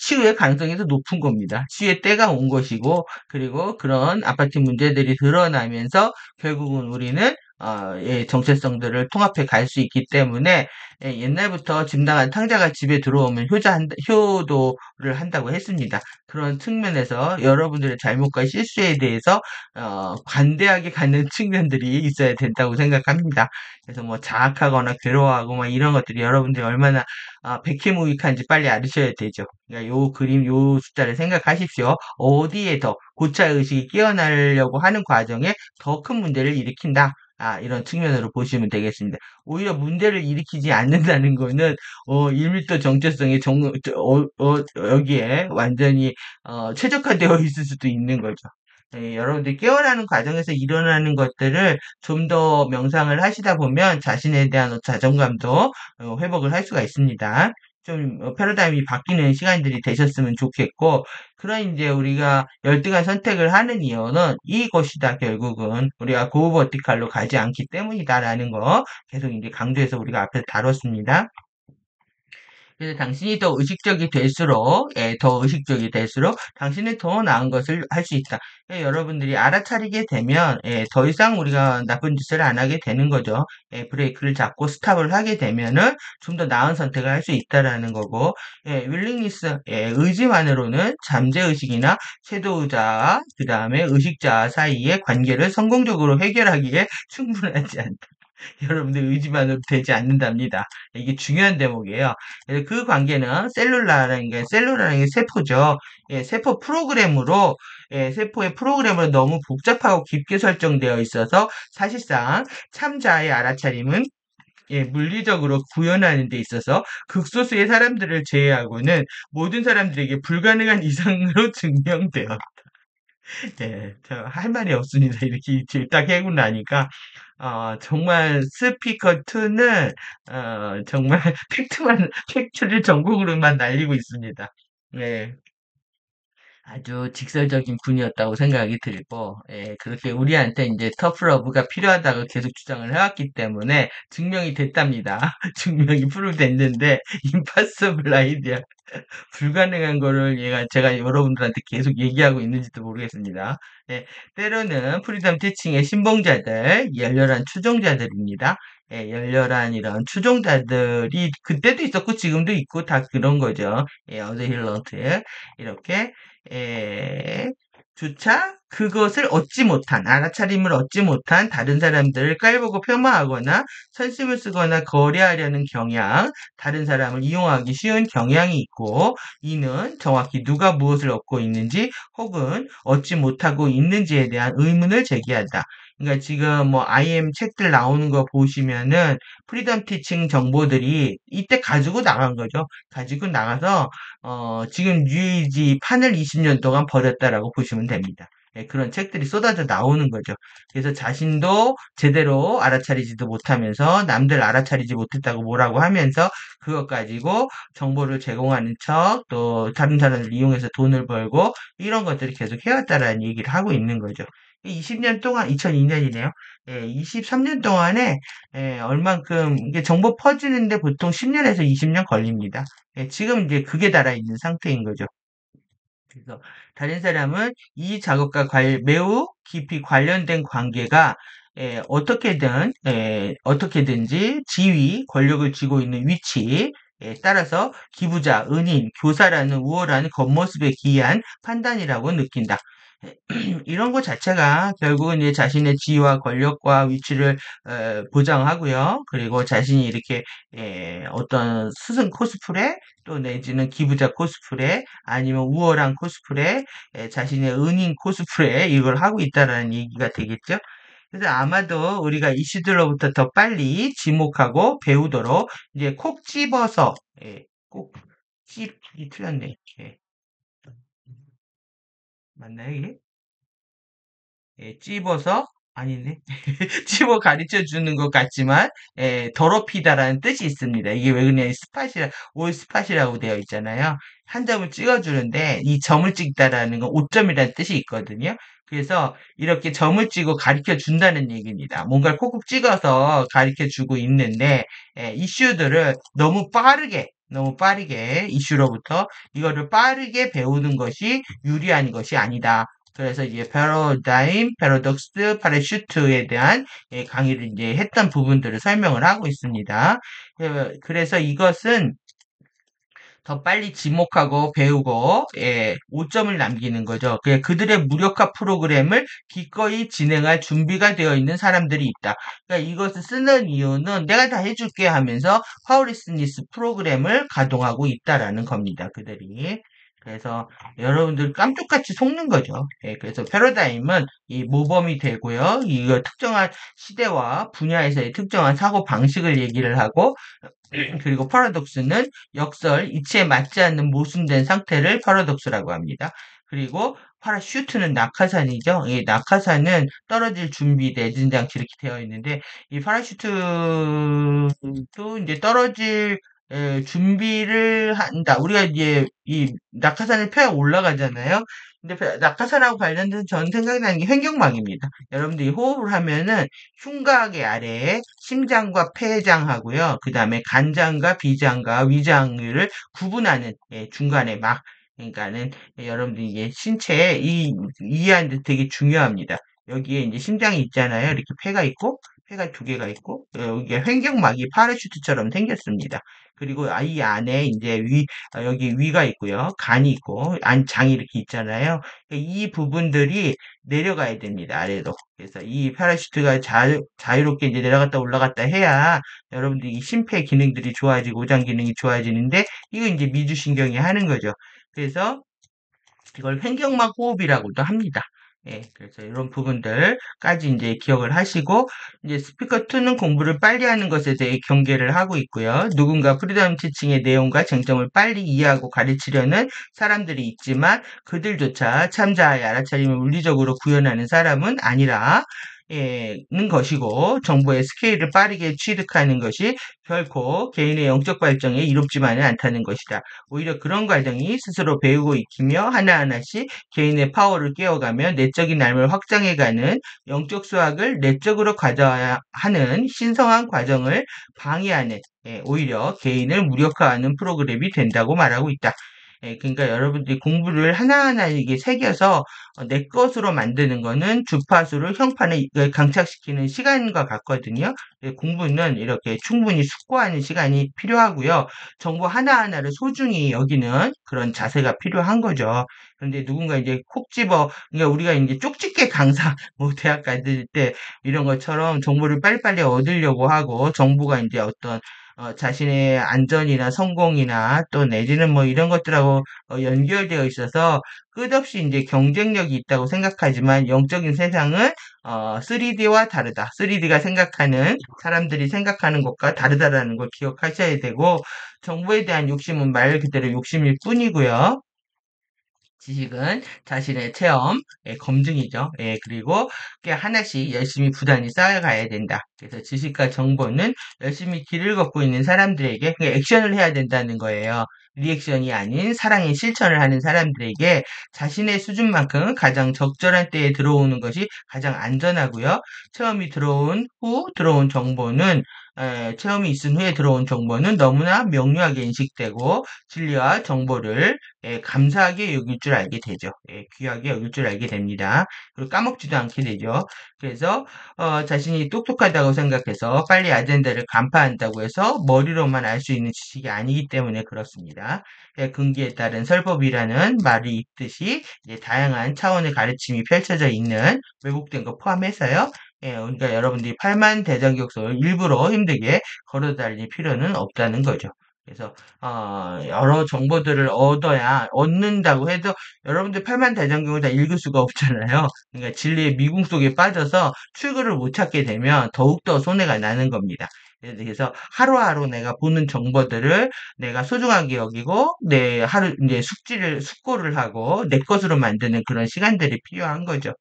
치유의 가능성이 더 높은 겁니다. 치유의 때가 온 것이고, 그리고 그런 아파트 문제들이 드러나면서 결국은 우리는 예, 정체성들을 통합해 갈 수 있기 때문에 옛날부터 집 나간 탕자가 집에 들어오면 효도를 한다고 했습니다. 그런 측면에서 여러분들의 잘못과 실수에 대해서 관대하게 갖는 측면들이 있어야 된다고 생각합니다. 그래서 뭐 자학하거나 괴로워하고 막 이런 것들이 여러분들이 얼마나 백해무익한지 빨리 알으셔야 되죠. 그러니까 요 그림, 요 숫자를 생각하십시오. 어디에 더 고차 의식이 깨어나려고 하는 과정에 더 큰 문제를 일으킨다. 이런 측면으로 보시면 되겠습니다. 오히려 문제를 일으키지 않는다는 거는, 1m 정체성이 여기에 완전히, 최적화되어 있을 수도 있는 거죠. 예, 여러분들이 깨어나는 과정에서 일어나는 것들을 좀 더 명상을 하시다 보면 자신에 대한 자존감도 회복을 할 수가 있습니다. 좀 패러다임이 바뀌는 시간들이 되셨으면 좋겠고, 그런 이제 우리가 열등한 선택을 하는 이유는 이것이다. 결국은 우리가 고버티칼로 가지 않기 때문이다라는 거 계속 이제 강조해서 우리가 앞에서 다뤘습니다. 그래서 당신이 더 의식적이 될수록, 더 의식적이 될수록 당신은 더 나은 것을 할 수 있다. 여러분들이 알아차리게 되면, 더 이상 우리가 나쁜 짓을 안 하게 되는 거죠. 브레이크를 잡고 스탑을 하게 되면은 좀 더 나은 선택을 할 수 있다라는 거고, 윌링니스, 의지만으로는 잠재의식이나 섀도우자, 그 다음에 의식자 사이의 관계를 성공적으로 해결하기에 충분하지 않다. 여러분들 의지만으로 되지 않는답니다. 이게 중요한 대목이에요. 그래서 그 관계는 셀룰라라는 게 세포죠. 세포 프로그램으로, 세포의 프로그램으로 너무 복잡하고 깊게 설정되어 있어서 사실상 참자의 알아차림은 물리적으로 구현하는 데 있어서 극소수의 사람들을 제외하고는 모든 사람들에게 불가능한 이상으로 증명되어. 할 말이 없습니다. 이렇게 딱 해고 나니까. 정말 스피커 2는 정말 팩트를 전국으로만 날리고 있습니다. 네. 아주 직설적인 분이었다고 생각이 들고, 그렇게 우리한테 이제 터프러브가 필요하다고 계속 주장을 해왔기 때문에 증명이 됐답니다. 증명이 프로됐는데, 임파서블 아이디어. 불가능한 거를 제가 여러분들한테 계속 얘기하고 있는지도 모르겠습니다. 때로는 프리덤 티칭의 신봉자들, 열렬한 추종자들입니다. 열렬한 이런 추종자들이 그때도 있었고 지금도 있고 다 그런 거죠. 어드 힐런트 이렇게 예, 조차 그것을 얻지 못한, 알아차림을 얻지 못한 다른 사람들을 깔보고 폄하하거나 선심을 쓰거나 거래하려는 경향, 다른 사람을 이용하기 쉬운 경향이 있고, 이는 정확히 누가 무엇을 얻고 있는지 혹은 얻지 못하고 있는지에 대한 의문을 제기한다. 그러니까 지금 뭐 IM 책들 나오는 거 보시면은 프리덤 티칭 정보들이 이때 가지고 나간 거죠. 가지고 나가서 지금 유이지 판을 20년 동안 버렸다라고 보시면 됩니다. 예, 그런 책들이 쏟아져 나오는 거죠. 그래서 자신도 제대로 알아차리지도 못하면서 남들 알아차리지 못했다고 뭐라고 하면서 그것 가지고 정보를 제공하는 척 또 다른 사람을 이용해서 돈을 벌고 이런 것들이 계속 해왔다라는 얘기를 하고 있는 거죠. 20년 동안, 2002년이네요. 예, 23년 동안에 얼만큼 이게 정보 퍼지는데 보통 10년에서 20년 걸립니다. 예, 지금 이제 극에 달아 있는 상태인 거죠. 그래서 다른 사람은 이 작업과 매우 깊이 관련된 관계가 어떻게든지 지위, 권력을 쥐고 있는 위치에 따라서 기부자, 은인, 교사라는 우월한 겉모습에 기이한 판단이라고 느낀다. 이런 것 자체가 결국은 이제 자신의 지위와 권력과 위치를 보장하고요. 그리고 자신이 이렇게 어떤 스승 코스프레 또 내지는 기부자 코스프레 아니면 우월한 코스프레 자신의 은인 코스프레 이걸 하고 있다라는 얘기가 되겠죠. 그래서 아마도 우리가 이슈들로부터 더 빨리 지목하고 배우도록 이제 콕 집어서 꼭 찝이 틀렸네. 맞나요 이게? 찝어서 아니네. 찝어 가르쳐 주는 것 같지만 더럽히다라는 뜻이 있습니다. 이게 왜 그러냐 올 스팟이라고 되어 있잖아요. 한 점을 찍어주는데 이 점을 찍다라는 건 오점이라는 뜻이 있거든요. 그래서 이렇게 점을 찍고 가르쳐 준다는 얘기입니다. 뭔가를 콕콕 찍어서 가르쳐 주고 있는데 이슈들을 너무 빠르게 이슈로부터 이거를 빠르게 배우는 것이 유리한 것이 아니다. 그래서 이제 패러다임, 패러독스, 파라슈트에 대한 강의를 이제 했던 부분들을 설명을 하고 있습니다. 그래서 이것은 더 빨리 지목하고 배우고 5점을 남기는 거죠. 그들의 무력화 프로그램을 기꺼이 진행할 준비가 되어 있는 사람들이 있다. 그러니까 이것을 쓰는 이유는 내가 다 해줄게 하면서 파워리스니스 프로그램을 가동하고 있다라는 겁니다. 그들이. 그래서 여러분들 깜짝같이 속는 거죠. 그래서 패러다임은 이 모범이 되고요. 이거 특정한 시대와 분야에서의 특정한 사고 방식을 얘기를 하고 그리고 파라독스는 역설, 이치에 맞지 않는 모순된 상태를 파라독스라고 합니다. 그리고 파라슈트는 낙하산이죠. 이 낙하산은 떨어질 준비 내진 장치 이렇게 되어 있는데 이 파라슈트도 이제 떨어질 준비를 한다. 우리가 이제 이 낙하산을 펴 올라가잖아요. 근데 낙하산하고 관련돼서 전 생각나는 게 횡격막입니다. 여러분들이 호흡을 하면은 흉곽의 아래에 심장과 폐장하고요. 그 다음에 간장과 비장과 위장을 구분하는 중간에 막 그러니까는 여러분들이 이게 신체에 이해하는 데 되게 중요합니다. 여기에 이제 심장이 있잖아요. 이렇게 폐가 있고 폐가 두 개가 있고 여기에 횡격막이 파라슈트처럼 생겼습니다. 그리고 이 안에 이제 여기 위가 있고요. 간이 있고 장이 이렇게 있잖아요. 이 부분들이 내려가야 됩니다. 아래로. 그래서 이 파라슈트가 자유롭게 이제 내려갔다 올라갔다 해야 여러분들이 이 심폐 기능들이 좋아지고 오장 기능이 좋아지는데 이거 이제 미주신경이 하는 거죠. 그래서 이걸 횡격막 호흡이라고도 합니다. 그래서 이런 부분들까지 이제 기억을 하시고, 이제 스피커 2는 공부를 빨리 하는 것에 대해 경계를 하고 있고요. 누군가 프리덤 티칭의 내용과 쟁점을 빨리 이해하고 가르치려는 사람들이 있지만, 그들조차 참자의 알아차림을 물리적으로 구현하는 사람은 아니라, 는 것이고, 정보의 스케일을 빠르게 취득하는 것이 결코 개인의 영적 발전에 이롭지만은 않다는 것이다. 오히려 그런 과정이 스스로 배우고 익히며 하나하나씩 개인의 파워를 깨워가며 내적인 삶을 확장해가는 영적 수학을 내적으로 가져야 하는 신성한 과정을 방해하는 오히려 개인을 무력화하는 프로그램이 된다고 말하고 있다. 그러니까 여러분들이 공부를 하나하나 이게 새겨서 내 것으로 만드는 거는 주파수를 형판에 이걸 강착시키는 시간과 같거든요. 공부는 이렇게 충분히 숙고하는 시간이 필요하고요. 정보 하나하나를 소중히 여기는 그런 자세가 필요한 거죠. 그런데 누군가 이제 콕 집어, 그러니까 우리가 이제 쪽집게 강사, 뭐 대학 가실 때 이런 것처럼 정보를 빨리빨리 얻으려고 하고 정보가 이제 어떤 자신의 안전이나 성공이나 또 내지는 뭐 이런 것들하고 연결되어 있어서 끝없이 이제 경쟁력이 있다고 생각하지만 영적인 세상은 3D와 다르다. 3D가 생각하는 사람들이 생각하는 것과 다르다라는 걸 기억하셔야 되고 정보에 대한 욕심은 말 그대로 욕심일 뿐이고요. 지식은 자신의 체험, 검증이죠. 그리고 꽤 하나씩 열심히 부단히 쌓아가야 된다. 그래서 지식과 정보는 열심히 길을 걷고 있는 사람들에게 액션을 해야 된다는 거예요. 리액션이 아닌 사랑의 실천을 하는 사람들에게 자신의 수준만큼 가장 적절한 때에 들어오는 것이 가장 안전하고요. 체험이 들어온 후 들어온 정보는 체험이 있은 후에 들어온 정보는 너무나 명료하게 인식되고 진리와 정보를 감사하게 여길 줄 알게 되죠. 귀하게 여길 줄 알게 됩니다. 그리고 까먹지도 않게 되죠. 그래서 자신이 똑똑하다고 생각해서 빨리 아젠다를 간파한다고 해서 머리로만 알 수 있는 지식이 아니기 때문에 그렇습니다. 근기에 따른 설법이라는 말이 있듯이 이제 다양한 차원의 가르침이 펼쳐져 있는 왜곡된 거 포함해서요. 그러니까 여러분들이 팔만대장경을 일부러 힘들게 걸어다닐 필요는 없다는 거죠. 그래서 여러 정보들을 얻는다고 해도 여러분들 팔만대장경을 다 읽을 수가 없잖아요. 그러니까 진리의 미궁 속에 빠져서 출구를 못 찾게 되면 더욱더 손해가 나는 겁니다. 그래서 하루하루 내가 보는 정보들을 내가 소중하게 여기고 내 하루 이제 숙고를 하고 내 것으로 만드는 그런 시간들이 필요한 거죠.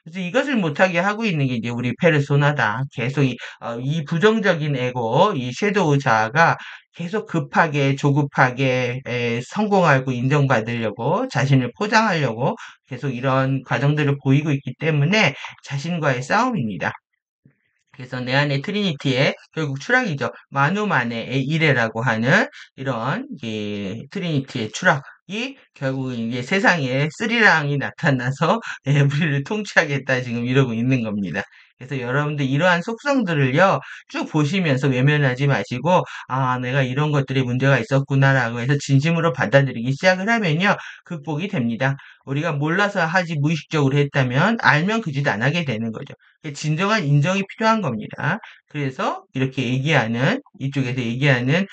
그래서 이것을 못하게 하고 있는 게 이제 우리 페르소나다. 계속 이 부정적인 에고, 이 섀도우 자아가 계속 급하게, 조급하게 성공하고 인정받으려고, 자신을 포장하려고 계속 이런 과정들을 보이고 있기 때문에 자신과의 싸움입니다. 그래서 내 안의 트리니티의 결국 추락이죠. 만우만의 이래라고 하는 이런 트리니티의 추락이 결국 이게 세상에 스리랑이 나타나서 우리를 통치하겠다 지금 이러고 있는 겁니다. 그래서 여러분들 이러한 속성들을요 쭉 보시면서 외면하지 마시고 내가 이런 것들이 문제가 있었구나라고 해서 진심으로 받아들이기 시작을 하면요 극복이 됩니다. 우리가 몰라서 하지 무의식적으로 했다면 알면 그 짓 안 하게 되는 거죠. 진정한 인정이 필요한 겁니다. 그래서 이렇게 얘기하는, 이쪽에서 얘기하는,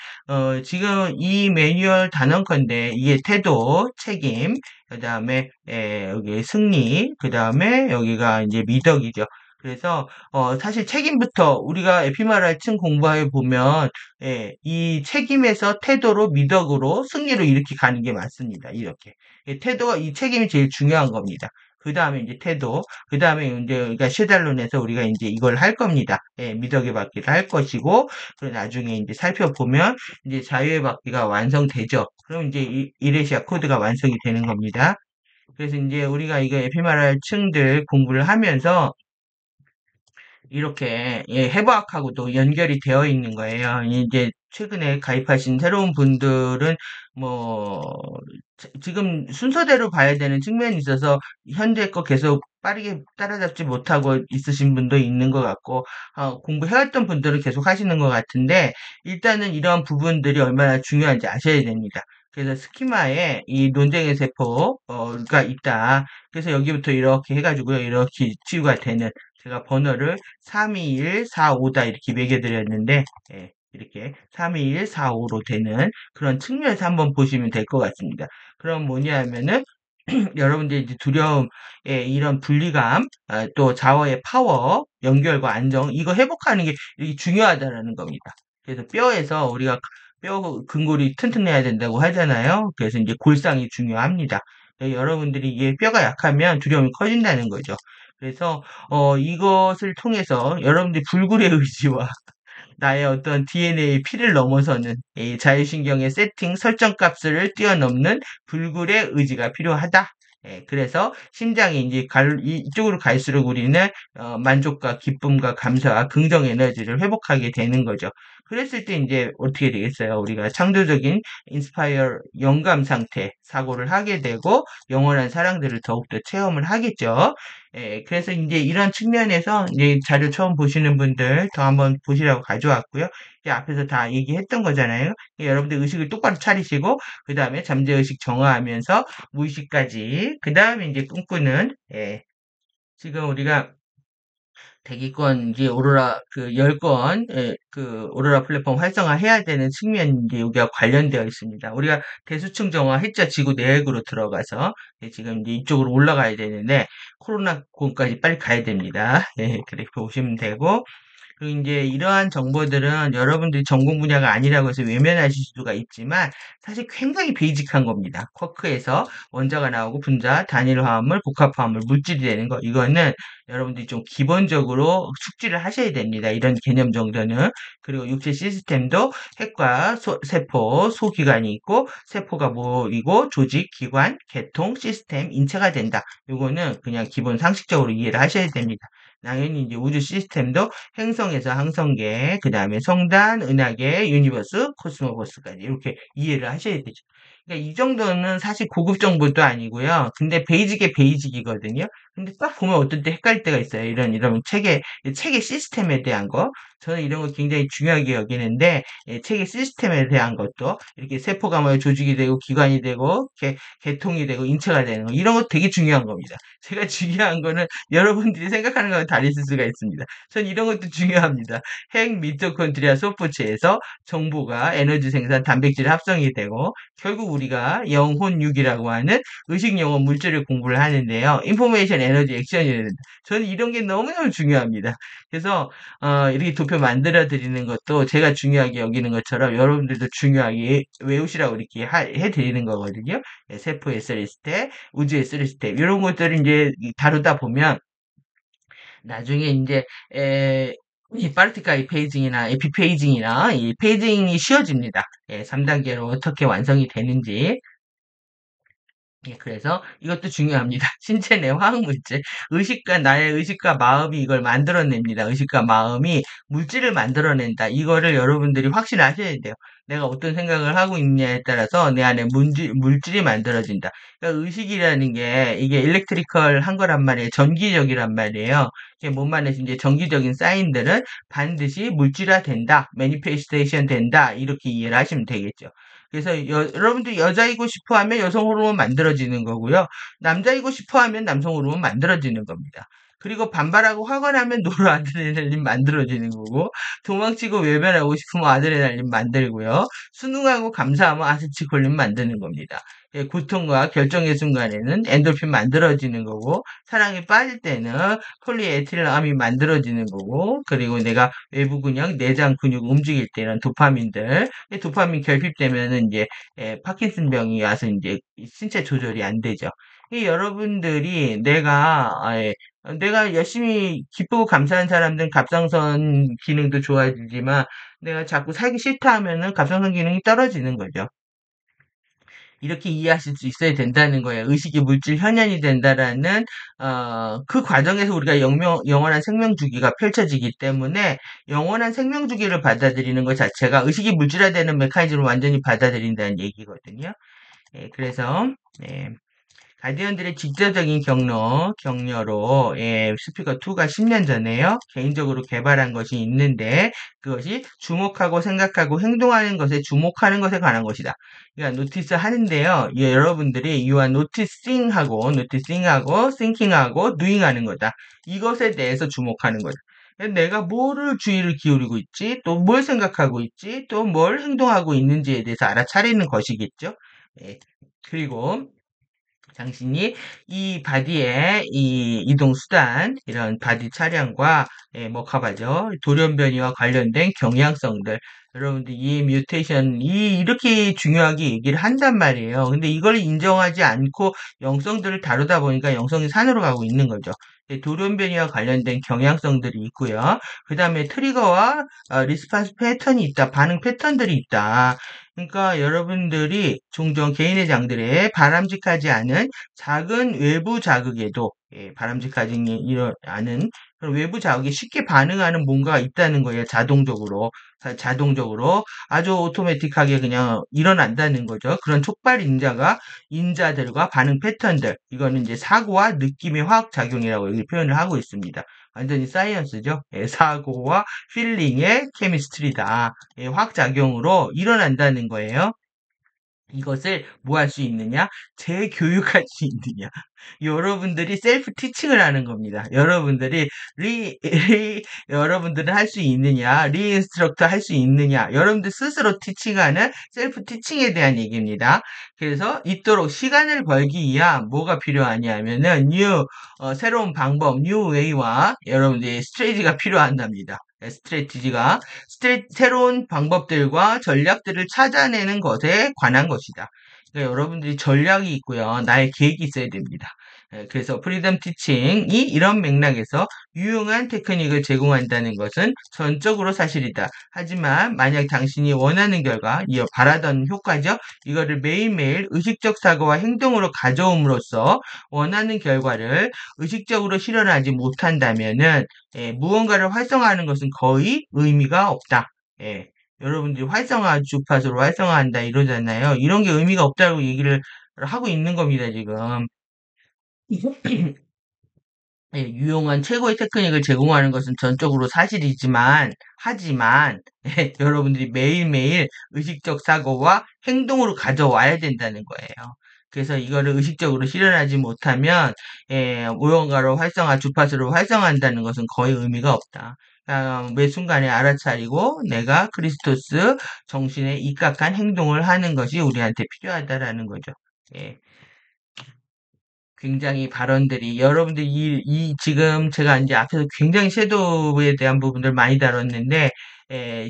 지금 이 매뉴얼 단언컨대 이게 태도, 책임, 그 다음에, 여기 승리, 그 다음에 여기가 이제 미덕이죠. 그래서, 사실 책임부터 우리가 에피마랄층 공부해 보면, 이 책임에서 태도로 미덕으로 승리로 이렇게 가는 게 맞습니다. 이렇게. 태도가, 이 책임이 제일 중요한 겁니다. 그 다음에 이제 태도, 그 다음에 이제 그러니까 쉐달론에서 우리가 이제 이걸 할 겁니다. 미덕의 받기를 할 것이고, 그리고 나중에 이제 살펴보면 이제 자유의 받기가 완성되죠. 그럼 이제 이레시아 코드가 완성이 되는 겁니다. 그래서 이제 우리가 이거 에피메랄 층들 공부를 하면서 이렇게 해부학하고도 연결이 되어 있는 거예요. 이제 최근에 가입하신 새로운 분들은 뭐 지금 순서대로 봐야 되는 측면이 있어서 현재 거 계속 빠르게 따라잡지 못하고 있으신 분도 있는 것 같고 공부해왔던 분들은 계속 하시는 것 같은데 일단은 이런 부분들이 얼마나 중요한지 아셔야 됩니다. 그래서 스키마에 이 논쟁의 세포가 있다. 그래서 여기부터 이렇게 해가지고요. 이렇게 치유가 되는 제가 번호를 32145다 이렇게 매겨드렸는데 이렇게 32145로 되는 그런 측면에서 한번 보시면 될 것 같습니다. 그럼 뭐냐면은 여러분들이 이제 두려움, 이런 분리감, 또 자어의 파워, 연결과 안정 이거 회복하는 게 이게 중요하다라는 겁니다. 그래서 뼈에서 우리가 뼈 근골이 튼튼해야 된다고 하잖아요. 그래서 이제 골상이 중요합니다. 여러분들이 이게 뼈가 약하면 두려움이 커진다는 거죠. 그래서 이것을 통해서 여러분들이 불굴의 의지와 나의 어떤 DNA 피를 넘어서는 이 자율신경의 세팅 설정 값을 뛰어넘는 불굴의 의지가 필요하다. 그래서 심장이 이제 이쪽으로 갈수록 우리는 만족과 기쁨과 감사와 긍정 에너지를 회복하게 되는 거죠. 그랬을 때 이제 어떻게 되겠어요? 우리가 창조적인 인스파이어 영감 상태 사고를 하게 되고 영원한 사랑들을 더욱더 체험을 하겠죠. 예, 그래서 이제 이런 측면에서 이제 자료 처음 보시는 분들 더 한번 보시라고 가져왔고요. 이제 앞에서 다 얘기했던 거잖아요. 여러분들 의식을 똑바로 차리시고 그 다음에 잠재의식 정화하면서 무의식까지 그 다음에 이제 꿈꾸는 예, 지금 우리가 대기권 이제 오로라 그 10건 그 오로라 플랫폼 활성화해야 되는 측면이 이제 여기가 관련되어 있습니다. 우리가 대수층 정화했죠. 지구 내역으로 들어가서 지금 이제 이쪽으로 올라가야 되는데 코로나禍까지 빨리 가야 됩니다. 예, 그렇게 보시면 되고 그리고 이제 이러한 정보들은 여러분들이 전공 분야가 아니라고 해서 외면하실 수가 있지만 사실 굉장히 베이직한 겁니다. 쿼크에서 원자가 나오고 분자, 단일 화합물, 복합 화합물, 물질이 되는 거 이거는 여러분들이 좀 기본적으로 숙지를 하셔야 됩니다. 이런 개념 정도는. 그리고 육체 시스템도 핵과 세포, 소기관이 있고 세포가 모이고 조직, 기관, 계통, 시스템, 인체가 된다. 이거는 그냥 기본 상식적으로 이해를 하셔야 됩니다. 당연히 이제 우주 시스템도 행성에서 항성계, 그 다음에 성단, 은하계, 유니버스, 코스모버스까지 이렇게 이해를 하셔야 되죠. 그러니까 이 정도는 사실 고급 정보도 아니고요. 근데 베이직의 베이직이거든요. 근데 딱 보면 어떨 때 헷갈릴 때가 있어요. 이런 체계 시스템에 대한 거. 저는 이런 거 굉장히 중요하게 여기는데, 체계 시스템에 대한 것도 이렇게 세포가 뭐 조직이 되고 기관이 되고 개통이 되고 인체가 되는 거. 이런 거 되게 중요한 겁니다. 제가 중요한 거는 여러분들이 생각하는 거랑 다를 수가 있습니다. 전 이런 것도 중요합니다. 핵 미토콘드리아 소프체에서 정보가 에너지 생산 단백질 합성이 되고 결국 우리가 영혼육이라고 하는 의식 영혼 물질을 공부를 하는데요. 인포메이션 에너지 액션이 되는데 저는 이런 게 너무너무 중요합니다. 그래서 이렇게 도표 만들어 드리는 것도 제가 중요하게 여기는 것처럼 여러분들도 중요하게 외우시라고 이렇게 해 드리는 거거든요. 세포의 3스텝, 우주의 3스텝 이런 것들을 이제 다루다 보면 나중에 이제 이 파르티클 페이징이나 에피페이징이나 이 페이징이 쉬워집니다. 3단계로 어떻게 완성이 되는지. 예, 그래서 이것도 중요합니다. 신체 내 화학물질, 나의 의식과 마음이 이걸 만들어냅니다. 의식과 마음이 물질을 만들어낸다. 이거를 여러분들이 확실히 하셔야 돼요. 내가 어떤 생각을 하고 있냐에 따라서 내 안에 물질이 만들어진다. 그러니까 의식이라는 게 이게 일렉트리컬 한 거란 말이에요. 전기적이란 말이에요. 이게 뭔 말인지 이제 전기적인 사인들은 반드시 물질화 된다. 매니페스테이션 된다. 이렇게 이해를 하시면 되겠죠. 그래서 여러분들 여자이고 싶어 하면 여성 호르몬 만들어지는 거고요. 남자이고 싶어 하면 남성 호르몬 만들어지는 겁니다. 그리고 반발하고 화가 나면 노르아드레날린 만들어지는 거고, 도망치고 외면하고 싶으면 아드레날린 만들고요. 순응하고 감사하면 아세틸콜린 만드는 겁니다. 고통과 결정의 순간에는 엔돌핀 만들어지는 거고, 사랑에 빠질 때는 폴리에틸람이 만들어지는 거고, 그리고 내가 외부 근육, 내장 근육 움직일 때는 도파민들, 도파민 결핍되면은 이제 파킨슨병이 와서 이제 신체 조절이 안 되죠. 여러분들이 내가 열심히 기쁘고 감사한 사람들은 갑상선 기능도 좋아지지만 내가 자꾸 살기 싫다 하면은 갑상선 기능이 떨어지는 거죠. 이렇게 이해하실 수 있어야 된다는 거예요. 의식이 물질 현현이 된다라는 그 과정에서 우리가 영원한 생명 주기가 펼쳐지기 때문에 영원한 생명 주기를 받아들이는 것 자체가 의식이 물질화되는 메커니즘을 완전히 받아들인다는 얘기거든요. 그래서 가디언들의 직접적인 격려로 스피커 2가 10년 전에요. 개인적으로 개발한 것이 있는데 그것이 주목하고 생각하고 행동하는 것에 주목하는 것에 관한 것이다. 그러니까 노티스 하는데요. 여러분들이 you are noticing하고 thinking하고 doing하는 거다. 이것에 대해서 주목하는 거다. 내가 뭐를 주의를 기울이고 있지, 또 뭘 생각하고 있지, 또 뭘 행동하고 있는지에 대해서 알아차리는 것이겠죠. 그리고 당신이 이 바디의 이 이동 수단, 이런 바디 차량과 먹혀가죠. 돌연변이와 관련된 경향성들. 여러분들 이 뮤테이션이 이렇게 중요하게 얘기를 한단 말이에요. 근데 이걸 인정하지 않고 영성들을 다루다 보니까 영성이 산으로 가고 있는 거죠. 돌연변이와 관련된 경향성들이 있고요. 그 다음에 트리거와 리스판스 패턴이 있다. 반응 패턴들이 있다. 그러니까 여러분들이 종종 개인의 장들에 바람직하지 않은 작은 외부 자극에도 바람직하지 않은 그런 외부 자극에 쉽게 반응하는 뭔가가 있다는 거예요. 자동적으로. 자동적으로 아주 오토매틱하게 그냥 일어난다는 거죠. 그런 촉발 인자들과 반응 패턴들. 이거는 이제 사고와 느낌의 화학작용이라고 여기 표현을 하고 있습니다. 완전히 사이언스죠. 사고와 필링의 케미스트리다. 화학작용으로 일어난다는 거예요. 이것을 뭐 할 수 있느냐? 재교육할 수 있느냐? 여러분들이 셀프 티칭을 하는 겁니다. 여러분들은 할 수 있느냐? 리인스트럭터 할 수 있느냐? 여러분들 스스로 티칭하는 셀프 티칭에 대한 얘기입니다. 그래서 이토록 시간을 벌기 위한 뭐가 필요하냐면은 새로운 방법, 뉴 웨이와 여러분들의 스트레이지가 필요한답니다. 스트레티지가 새로운 방법들과 전략들을 찾아내는 것에 관한 것이다. 그러니까 여러분들이 전략이 있고요. 나의 계획이 있어야 됩니다. 그래서 프리덤 티칭이 이런 맥락에서 유용한 테크닉을 제공한다는 것은 전적으로 사실이다. 하지만 만약 당신이 원하는 결과, 바라던 효과죠. 이거를 매일매일 의식적 사고와 행동으로 가져옴으로써 원하는 결과를 의식적으로 실현하지 못한다면은 무언가를 활성화하는 것은 거의 의미가 없다. 예, 여러분들이 주파수로 활성화한다 이러잖아요. 이런 게 의미가 없다고 얘기를 하고 있는 겁니다, 지금. 예, 유용한 최고의 테크닉을 제공하는 것은 전적으로 하지만, 여러분들이 매일매일 의식적 사고와 행동으로 가져와야 된다는 거예요. 그래서 이거를 의식적으로 실현하지 못하면, 무언가로 주파수로 활성화한다는 것은 거의 의미가 없다. 매 순간에 알아차리고 내가 크리스토스 정신에 입각한 행동을 하는 것이 우리한테 필요하다라는 거죠. 예. 굉장히 발언들이 여러분들 지금 제가 이제 앞에서 굉장히 섀도우에 대한 부분들 많이 다뤘는데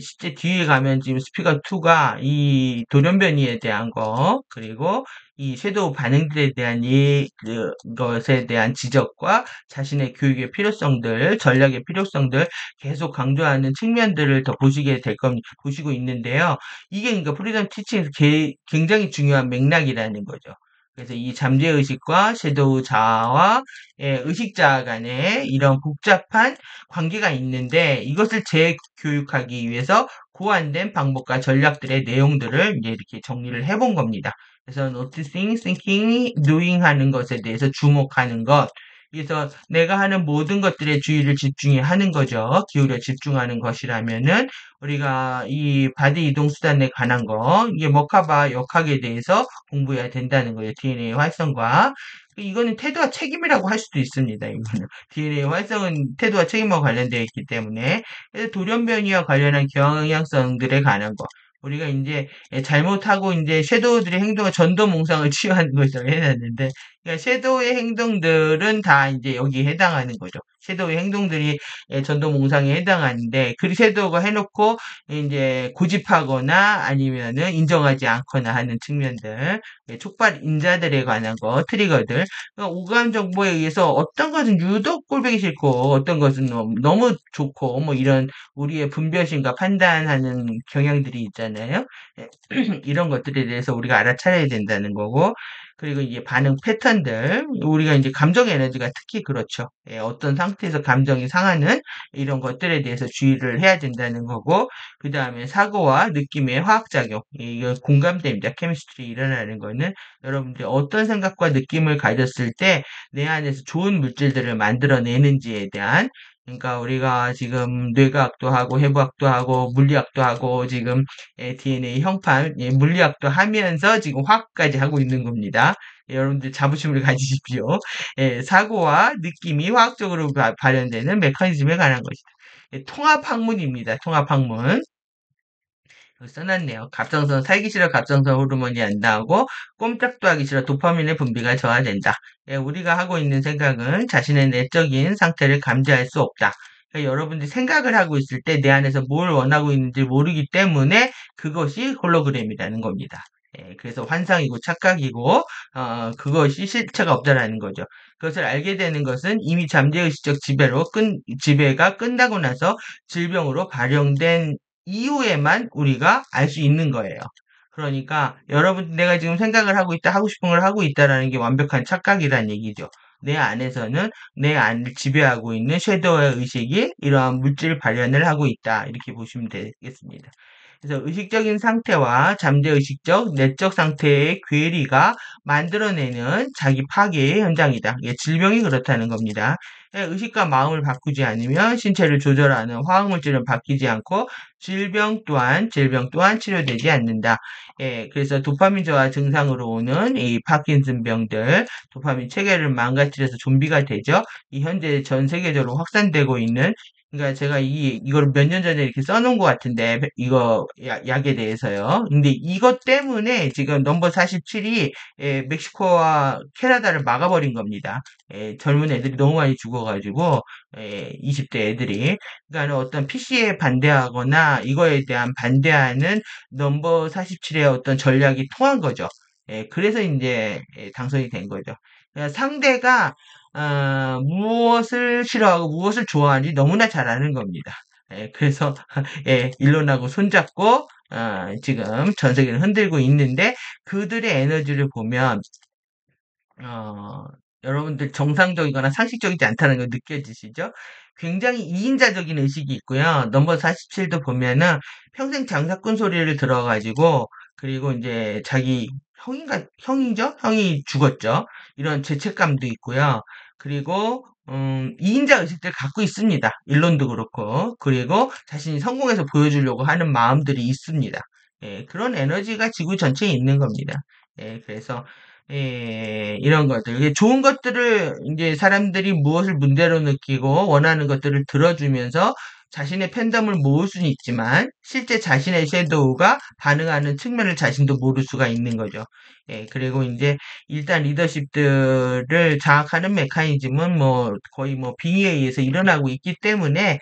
실제 뒤에 가면 지금 스피커 2가 이 돌연변이에 대한 거 그리고 이 섀도우 반응들에 대한 것에 대한 지적과 자신의 교육의 필요성들, 전략의 필요성들 계속 강조하는 측면들을 더 보시고 있는데요. 이게 그러니까 프리덤 티칭에서 굉장히 중요한 맥락이라는 거죠. 그래서 이 잠재의식과 섀도우 자아와 의식자 간에 이런 복잡한 관계가 있는데 이것을 재교육하기 위해서 고안된 방법과 전략들의 내용들을 이제 이렇게 정리를 해본 겁니다. 그래서 noticing, thinking, doing 하는 것에 대해서 주목하는 것. 그래서 내가 하는 모든 것들에 주의를 하는 거죠. 기울여 집중하는 것이라면은 우리가 이 바디 이동 수단에 관한 거, 이게 머카바 역학에 대해서 공부해야 된다는 거예요. DNA 활성과. 이거는 태도와 책임이라고 할 수도 있습니다. 이거는. DNA 활성은 태도와 책임과 관련되어 있기 때문에. 그래서 돌연변이와 관련한 경향성들에 관한 거. 우리가 이제 잘못하고 이제 섀도우들의 행동을 전도몽상을 치유하는 것이라고 해놨는데, 그러니까 섀도우의 행동들은 다 이제 여기에 해당하는 거죠. 섀도우의 행동들이 전도몽상에 해당하는데, 그 섀도우가 해놓고 이제 고집하거나 아니면은 인정하지 않거나 하는 측면들, 촉발 인자들에 관한 거, 트리거들, 그러니까 오감 정보에 의해서 어떤 것은 유독 꼴보기 싫고, 어떤 것은 너무 좋고, 뭐 이런 우리의 분별심과 판단하는 경향들이 있잖아요. 이런 것들에 대해서 우리가 알아차려야 된다는 거고, 그리고 이제 반응 패턴들, 우리가 이제 감정 에너지가 특히 그렇죠. 어떤 상태에서 감정이 상하는 이런 것들에 대해서 주의를 해야 된다는 거고, 그 다음에 사고와 느낌의 화학작용, 이거 공감대입니다. 케미스트리 일어나는 거는 여러분들이 어떤 생각과 느낌을 가졌을 때 내 안에서 좋은 물질들을 만들어내는지에 대한 그러니까 우리가 지금 뇌과학도 하고 해부학도 하고 물리학도 하고 지금 DNA 형판 물리학도 하면서 지금 화학까지 하고 있는 겁니다. 여러분들 자부심을 가지십시오. 사고와 느낌이 화학적으로 발현되는 메커니즘에 관한 것이다. 통합학문입니다. 통합학문. 여기 써놨네요. 살기 싫어 갑상선 호르몬이 안 나오고 꼼짝도 하기 싫어 도파민의 분비가 저하된다. 우리가 하고 있는 생각은 자신의 내적인 상태를 감지할 수 없다. 여러분들이 생각을 하고 있을 때 내 안에서 뭘 원하고 있는지 모르기 때문에 그것이 홀로그램이라는 겁니다. 그래서 환상이고 착각이고 그것이 실체가 없다라는 거죠. 그것을 알게 되는 것은 이미 잠재의식적 지배가 끝나고 나서 질병으로 발현된 이후에만 우리가 알 수 있는 거예요. 그러니까 여러분 내가 지금 생각을 하고 있다, 하고 싶은 걸 하고 있다라는 게 완벽한 착각이라는 얘기죠. 내 안에서는 내 안을 지배하고 있는 섀도우의 의식이 이러한 물질 발현을 하고 있다. 이렇게 보시면 되겠습니다. 그래서 의식적인 상태와 잠재의식적, 내적 상태의 괴리가 만들어내는 자기 파괴의 현장이다. 이게 질병이 그렇다는 겁니다. 의식과 마음을 바꾸지 않으면 신체를 조절하는 화학물질은 바뀌지 않고 질병 또한 치료되지 않는다. 그래서 도파민 저하 증상으로 오는 이 파킨슨 병들, 도파민 체계를 망가뜨려서 좀비가 되죠. 이 현재 전 세계적으로 확산되고 있는 그러니까 제가 이걸 몇 년 전에 이렇게 써놓은 것 같은데, 이거 약에 대해서요. 근데 이것 때문에 지금 넘버 47이 멕시코와 캐나다를 막아버린 겁니다. 젊은 애들이 너무 많이 죽어가지고, 20대 애들이. 그러니까 어떤 PC에 반대하거나 이거에 대한 반대하는 넘버 47의 어떤 전략이 통한 거죠. 그래서 이제 당선이 된 거죠. 그러니까 상대가 무엇을 싫어하고 무엇을 좋아하는지 너무나 잘 아는 겁니다. 그래서 일론하고 손잡고 지금 전 세계를 흔들고 있는데 그들의 에너지를 보면 어, 여러분들 정상적이거나 상식적이지 않다는 거 느껴지시죠? 굉장히 이인자적인 의식이 있고요. 넘버 47도 보면은 평생 장사꾼 소리를 들어가지고, 그리고 이제 자기 형이죠? 형이 죽었죠? 이런 죄책감도 있고요. 그리고, 이인자 의식들 갖고 있습니다. 일론도 그렇고. 그리고 자신이 성공해서 보여주려고 하는 마음들이 있습니다. 그런 에너지가 지구 전체에 있는 겁니다. 그래서, 이런 것들. 이게 좋은 것들을 이제 사람들이 무엇을 문제로 느끼고 원하는 것들을 들어주면서 자신의 팬덤을 모을 수는 있지만 실제 자신의 섀도우가 반응하는 측면을 자신도 모를 수가 있는 거죠. 그리고 이제 일단 리더십들을 장악하는 메커니즘은 뭐 거의 뭐 빙의에 의해서 일어나고 있기 때문에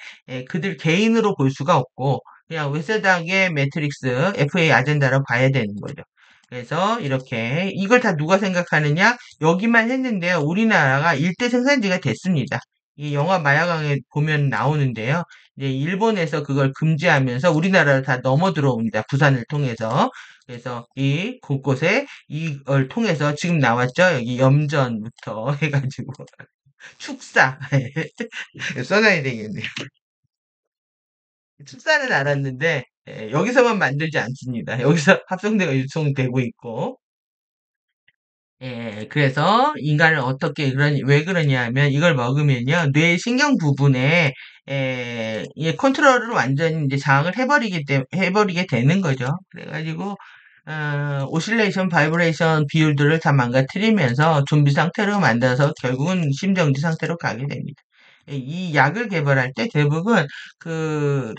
그들 개인으로 볼 수가 없고 그냥 웨세닥의 매트릭스 FA 아젠다로 봐야 되는 거죠. 그래서 이렇게 이걸 다 누가 생각하느냐? 여기만 했는데요. 우리나라가 일대 생산지가 됐습니다. 이 영화 마야강에 보면 나오는데요. 이제 일본에서 그걸 금지하면서 우리나라를 다 넘어 들어옵니다. 부산을 통해서. 그래서 이 곳곳에 이걸 통해서 지금 나왔죠. 여기 염전부터 해가지고 축사 써놔야 되겠네요. 축사는 알았는데 여기서만 만들지 않습니다. 여기서 합성되고 유통되고 있고 그래서 인간을 왜 그러냐 하면 이걸 먹으면요, 뇌 신경 부분에, 이 컨트롤을 완전히 이제 장악을 해버리게 되는 거죠. 그래가지고, 오실레이션, 바이브레이션 비율들을 다 망가뜨리면서 좀비 상태로 만들어서 결국은 심정지 상태로 가게 됩니다. 이 약을 개발할 때 대부분 그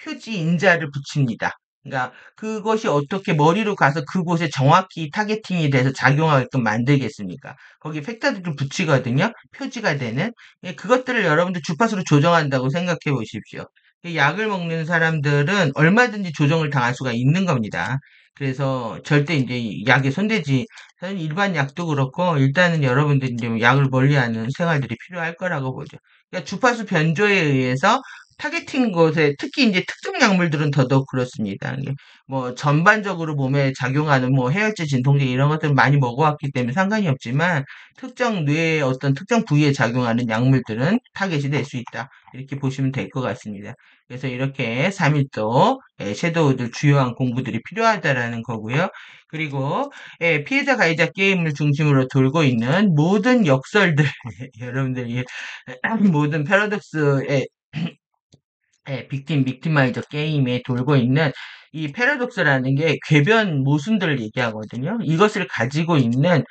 표지 인자를 붙입니다. 그러니까 그것이 어떻게 머리로 가서 그곳에 정확히 타겟팅이 돼서 작용하게끔 만들겠습니까? 거기 팩터들을 붙이거든요. 표지가 되는. 그것들을 여러분들 주파수로 조정한다고 생각해 보십시오. 약을 먹는 사람들은 얼마든지 조정을 당할 수가 있는 겁니다. 그래서 절대 이제 이 약에 손대지, 사실 일반 약도 그렇고, 일단은 여러분들이 이제 약을 멀리하는 생활들이 필요할 거라고 보죠. 그러니까 주파수 변조에 의해서 타겟팅 곳에 특히 이제 특정 약물들은 더더욱 그렇습니다. 이게 뭐 전반적으로 몸에 작용하는 뭐 해열제, 진통제 이런 것들을 많이 먹어왔기 때문에 상관이 없지만 특정 뇌의 어떤 특정 부위에 작용하는 약물들은 타겟이 될 수 있다. 이렇게 보시면 될 것 같습니다. 그래서 이렇게 3일도 섀도우들 주요한 공부들이 필요하다라는 거고요. 그리고 피해자 가해자 게임을 중심으로 돌고 있는 모든 역설들 여러분들이 모든 패러독스의 빅티마이저 게임에 돌고 있는 이 패러독스라는 게 궤변 모순들을 얘기하거든요. 이것을 가지고 있는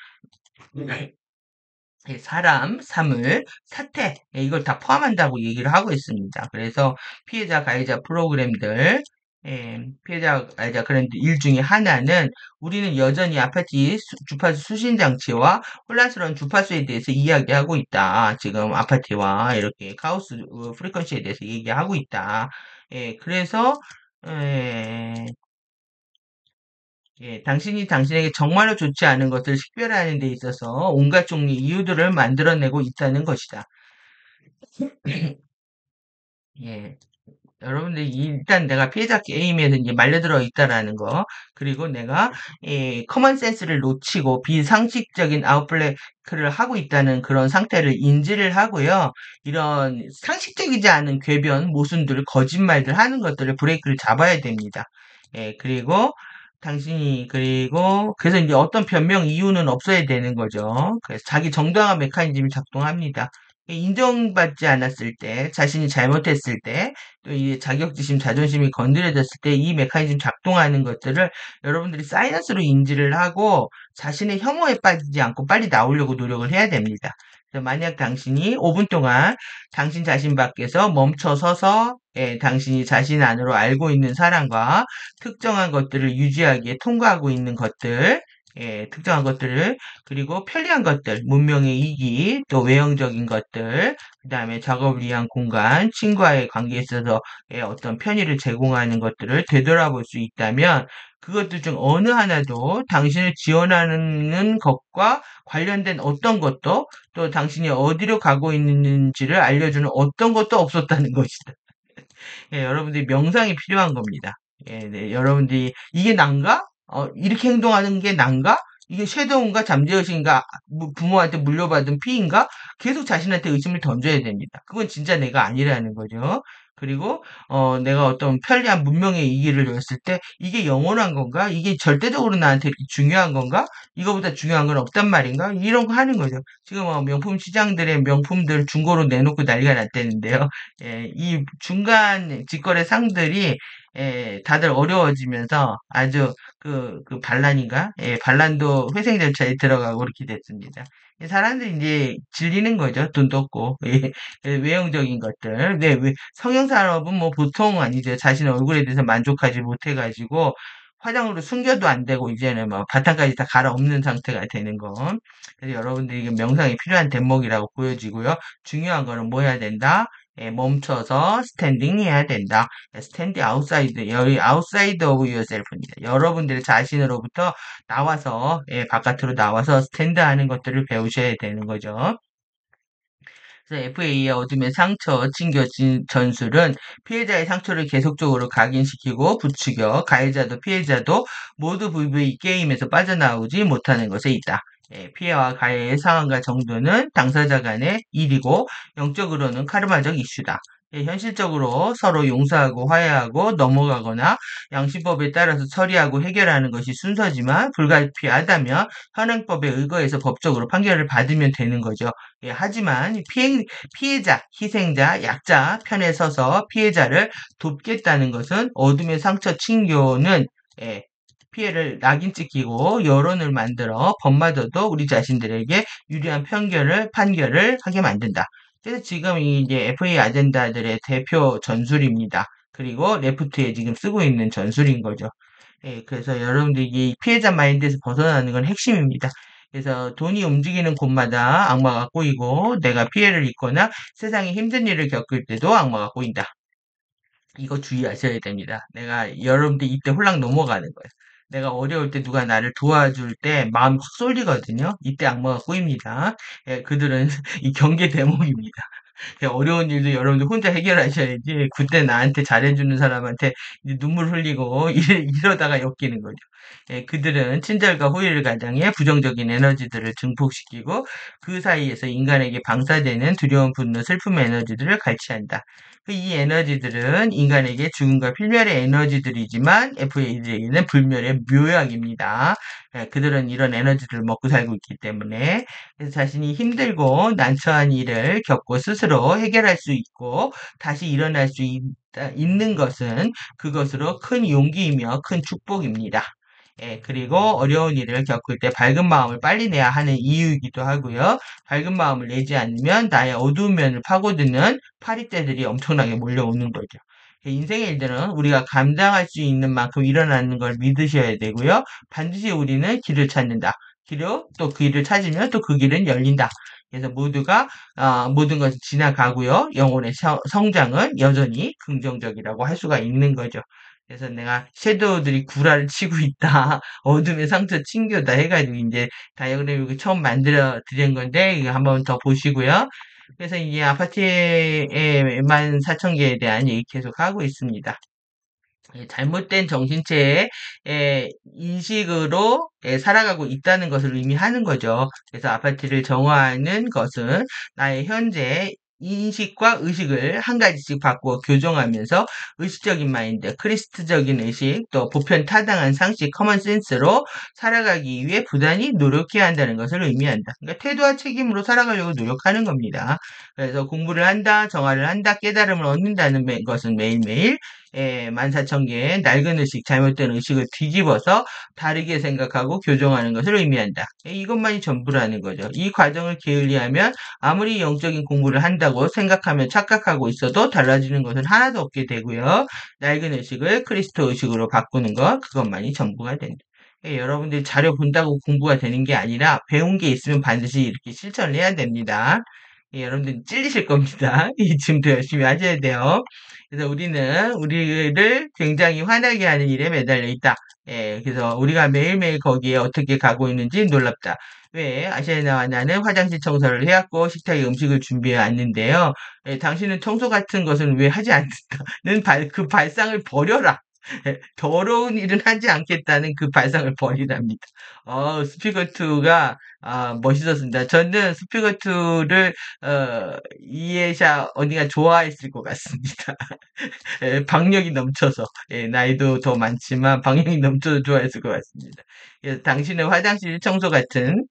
사람, 사물, 사태, 이걸 다 포함한다고 얘기를 하고 있습니다. 그래서 피해자, 가해자 프로그램들, 피해자, 가해자 그런 일 중에 하나는 우리는 여전히 아파트 주파수 수신 장치와 혼란스러운 주파수에 대해서 이야기하고 있다. 지금 아파트와 이렇게 카오스 프리퀀시에 대해서 얘기하고 있다. 그래서 당신이 당신에게 정말로 좋지 않은 것을 식별하는 데 있어서 온갖 종류 이유들을 만들어내고 있다는 것이다. 예. 여러분들 일단 내가 피해자 게임에서 이제 말려들어 있다라는 거, 그리고 내가 커먼 센스를 놓치고 비상식적인 아웃블레이크를 하고 있다는 그런 상태를 인지를 하고요. 이런 상식적이지 않은 궤변, 모순들, 거짓말들 하는 것들을 브레이크를 잡아야 됩니다. 그리고 그래서 이제 어떤 변명 이유는 없어야 되는 거죠. 그래서 자기 정당화 메커니즘이 작동합니다. 인정받지 않았을 때, 자신이 잘못했을 때, 또 이 자격지심, 자존심이 건드려졌을 때 이 메커니즘 작동하는 것들을 여러분들이 사이언스로 인지를 하고 자신의 혐오에 빠지지 않고 빨리 나오려고 노력을 해야 됩니다. 그래서 만약 당신이 5분 동안 당신 자신 밖에서 멈춰 서서 당신이 자신 안으로 알고 있는 사랑과 특정한 것들을 유지하기에 통과하고 있는 것들, 특정한 것들을 그리고 편리한 것들, 문명의 이기, 또 외형적인 것들, 그 다음에 작업을 위한 공간, 친구와의 관계에 있어서의 어떤 편의를 제공하는 것들을 되돌아볼 수 있다면 그것들 중 어느 하나도 당신을 지원하는 것과 관련된 어떤 것도 또 당신이 어디로 가고 있는지를 알려주는 어떤 것도 없었다는 것이다. 여러분들이 명상이 필요한 겁니다. 네, 여러분들이 이게 난가? 이렇게 행동하는 게 난가? 이게 섀도우인가 잠재의식인가 부모한테 물려받은 피인가? 계속 자신한테 의심을 던져야 됩니다. 그건 진짜 내가 아니라는 거죠. 그리고 내가 어떤 편리한 문명의 이기를 줬을 때 이게 영원한 건가? 이게 절대적으로 나한테 이렇게 중요한 건가? 이거보다 중요한 건 없단 말인가? 이런 거 하는 거죠. 지금 명품 시장들의 명품들 중고로 내놓고 난리가 났다는데요. 이 중간 직거래 상들이 다들 어려워지면서 아주 그 반란인가? 반란도 회생 절차에 들어가고 그렇게 됐습니다. 사람들이 이제 질리는 거죠. 돈도 없고. 외형적인 것들. 네, 성형산업은 뭐 보통 아니죠. 자신의 얼굴에 대해서 만족하지 못해가지고 화장으로 숨겨도 안 되고 이제는 뭐 바탕까지 다 갈아엎는 상태가 되는 거. 그래서 여러분들이 이게 명상이 필요한 대목이라고 보여지고요. 중요한 거는 뭐 해야 된다? 멈춰서 스탠딩 해야 된다. 스탠디 아웃사이드, 여기 아웃사이드 오브 유어셀프입니다. 여러분들 자신으로부터 나와서, 바깥으로 나와서 스탠드 하는 것들을 배우셔야 되는 거죠. 그래서 FA의 어둠의 상처, 징겨 전술은 피해자의 상처를 계속적으로 각인시키고 부추겨 가해자도 피해자도 모두 VV 게임에서 빠져나오지 못하는 것에 있다. 피해와 가해의 상황과 정도는 당사자 간의 일이고 영적으로는 카르마적 이슈다. 현실적으로 서로 용서하고 화해하고 넘어가거나 양심법에 따라서 처리하고 해결하는 것이 순서지만 불가피하다면 현행법에 의거해서 법적으로 판결을 받으면 되는 거죠. 하지만 피해자, 희생자, 약자 편에 서서 피해자를 돕겠다는 것은 어둠의 상처 징교는 피해를 낙인 찍히고 여론을 만들어 법마저도 우리 자신들에게 유리한 판결을 하게 만든다. 그래서 지금 이제 FA 아젠다들의 대표 전술입니다. 그리고 레프트에 지금 쓰고 있는 전술인 거죠. 그래서 여러분들이 이 피해자 마인드에서 벗어나는 건 핵심입니다. 그래서 돈이 움직이는 곳마다 악마가 꼬이고 내가 피해를 입거나 세상에 힘든 일을 겪을 때도 악마가 꼬인다. 이거 주의하셔야 됩니다. 여러분들 이때 홀랑 넘어가는 거예요. 내가 어려울 때 누가 나를 도와줄 때 마음이 확 쏠리거든요. 이때 악마가 꼬입니다. 그들은 이 경계 대목입니다. 어려운 일도 여러분들 혼자 해결하셔야지 그때 나한테 잘해주는 사람한테 이제 눈물 흘리고 이러다가 엮이는 거죠. 그들은 친절과 호의를 가장해 부정적인 에너지들을 증폭시키고 그 사이에서 인간에게 방사되는 두려움, 분노, 슬픔 에너지들을 갈취한다. 이 에너지들은 인간에게 죽음과 필멸의 에너지들이지만 FA들에게는 불멸의 묘약입니다. 그들은 이런 에너지들을 먹고 살고 있기 때문에 그래서 자신이 힘들고 난처한 일을 겪고 스스로 해결할 수 있고 다시 일어날 수 있는 것은 그것으로 큰 용기이며 큰 축복입니다. 그리고 어려운 일을 겪을 때 밝은 마음을 빨리 내야 하는 이유이기도 하고요. 밝은 마음을 내지 않으면 나의 어두운 면을 파고드는 파리떼들이 엄청나게 몰려오는 거죠. 인생의 일들은 우리가 감당할 수 있는 만큼 일어나는 걸 믿으셔야 되고요. 반드시 우리는 길을 찾는다. 그리고 또 그 길을 찾으면 또 그 길은 열린다. 그래서 모두가 모든 것이 지나가고요. 영혼의 성장은 여전히 긍정적이라고 할 수가 있는 거죠. 그래서 내가 섀도우들이 구라를 치고 있다. 어둠의 상처 튕겨다 해가지고 이제 다이어그램 이거 처음 만들어 드린 건데 이거 한번 더 보시고요. 그래서 이제 아파트의 14,000개에 대한 얘기 계속 하고 있습니다. 잘못된 정신체의 인식으로 살아가고 있다는 것을 의미하는 거죠. 그래서 아파트를 정화하는 것은 나의 현재 인식과 의식을 한 가지씩 바꾸어 교정하면서 의식적인 마인드, 크리스트적인 의식, 또 보편 타당한 상식, 커먼 센스로 살아가기 위해 부단히 노력해야 한다는 것을 의미한다. 그러니까 태도와 책임으로 살아가려고 노력하는 겁니다. 그래서 공부를 한다, 정화를 한다, 깨달음을 얻는다는 것은 매일매일 14,000개의 낡은 의식, 잘못된 의식을 뒤집어서 다르게 생각하고 교정하는 것을 의미한다. 이것만이 전부라는 거죠. 이 과정을 게을리하면 아무리 영적인 공부를 한다고 생각하며 착각하고 있어도 달라지는 것은 하나도 없게 되고요. 낡은 의식을 크리스토 의식으로 바꾸는 것, 그것만이 전부가 된다. 여러분들이 자료 본다고 공부가 되는 게 아니라 배운 게 있으면 반드시 이렇게 실천을 해야 됩니다. 여러분들 찔리실 겁니다. 지금도 열심히 하셔야 돼요. 그래서 우리는 우리를 굉장히 화나게 하는 일에 매달려 있다. 그래서 우리가 매일매일 거기에 어떻게 가고 있는지 놀랍다. 왜? 아시아나와 나는 화장실 청소를 해왔고 식탁에 음식을 준비해 왔는데요. 당신은 청소 같은 것은 왜 하지 않는다는 그 발상을 버려라. 더러운 일은 하지 않겠다는 그 발상을 버리랍니다. 스피커2가 멋있었습니다. 저는 스피커2를 이해샤 언니가 좋아했을 것 같습니다. 박력이 넘쳐서 나이도 더 많지만 박력이 넘쳐서 좋아했을 것 같습니다. 그래서 당신의 화장실 청소 같은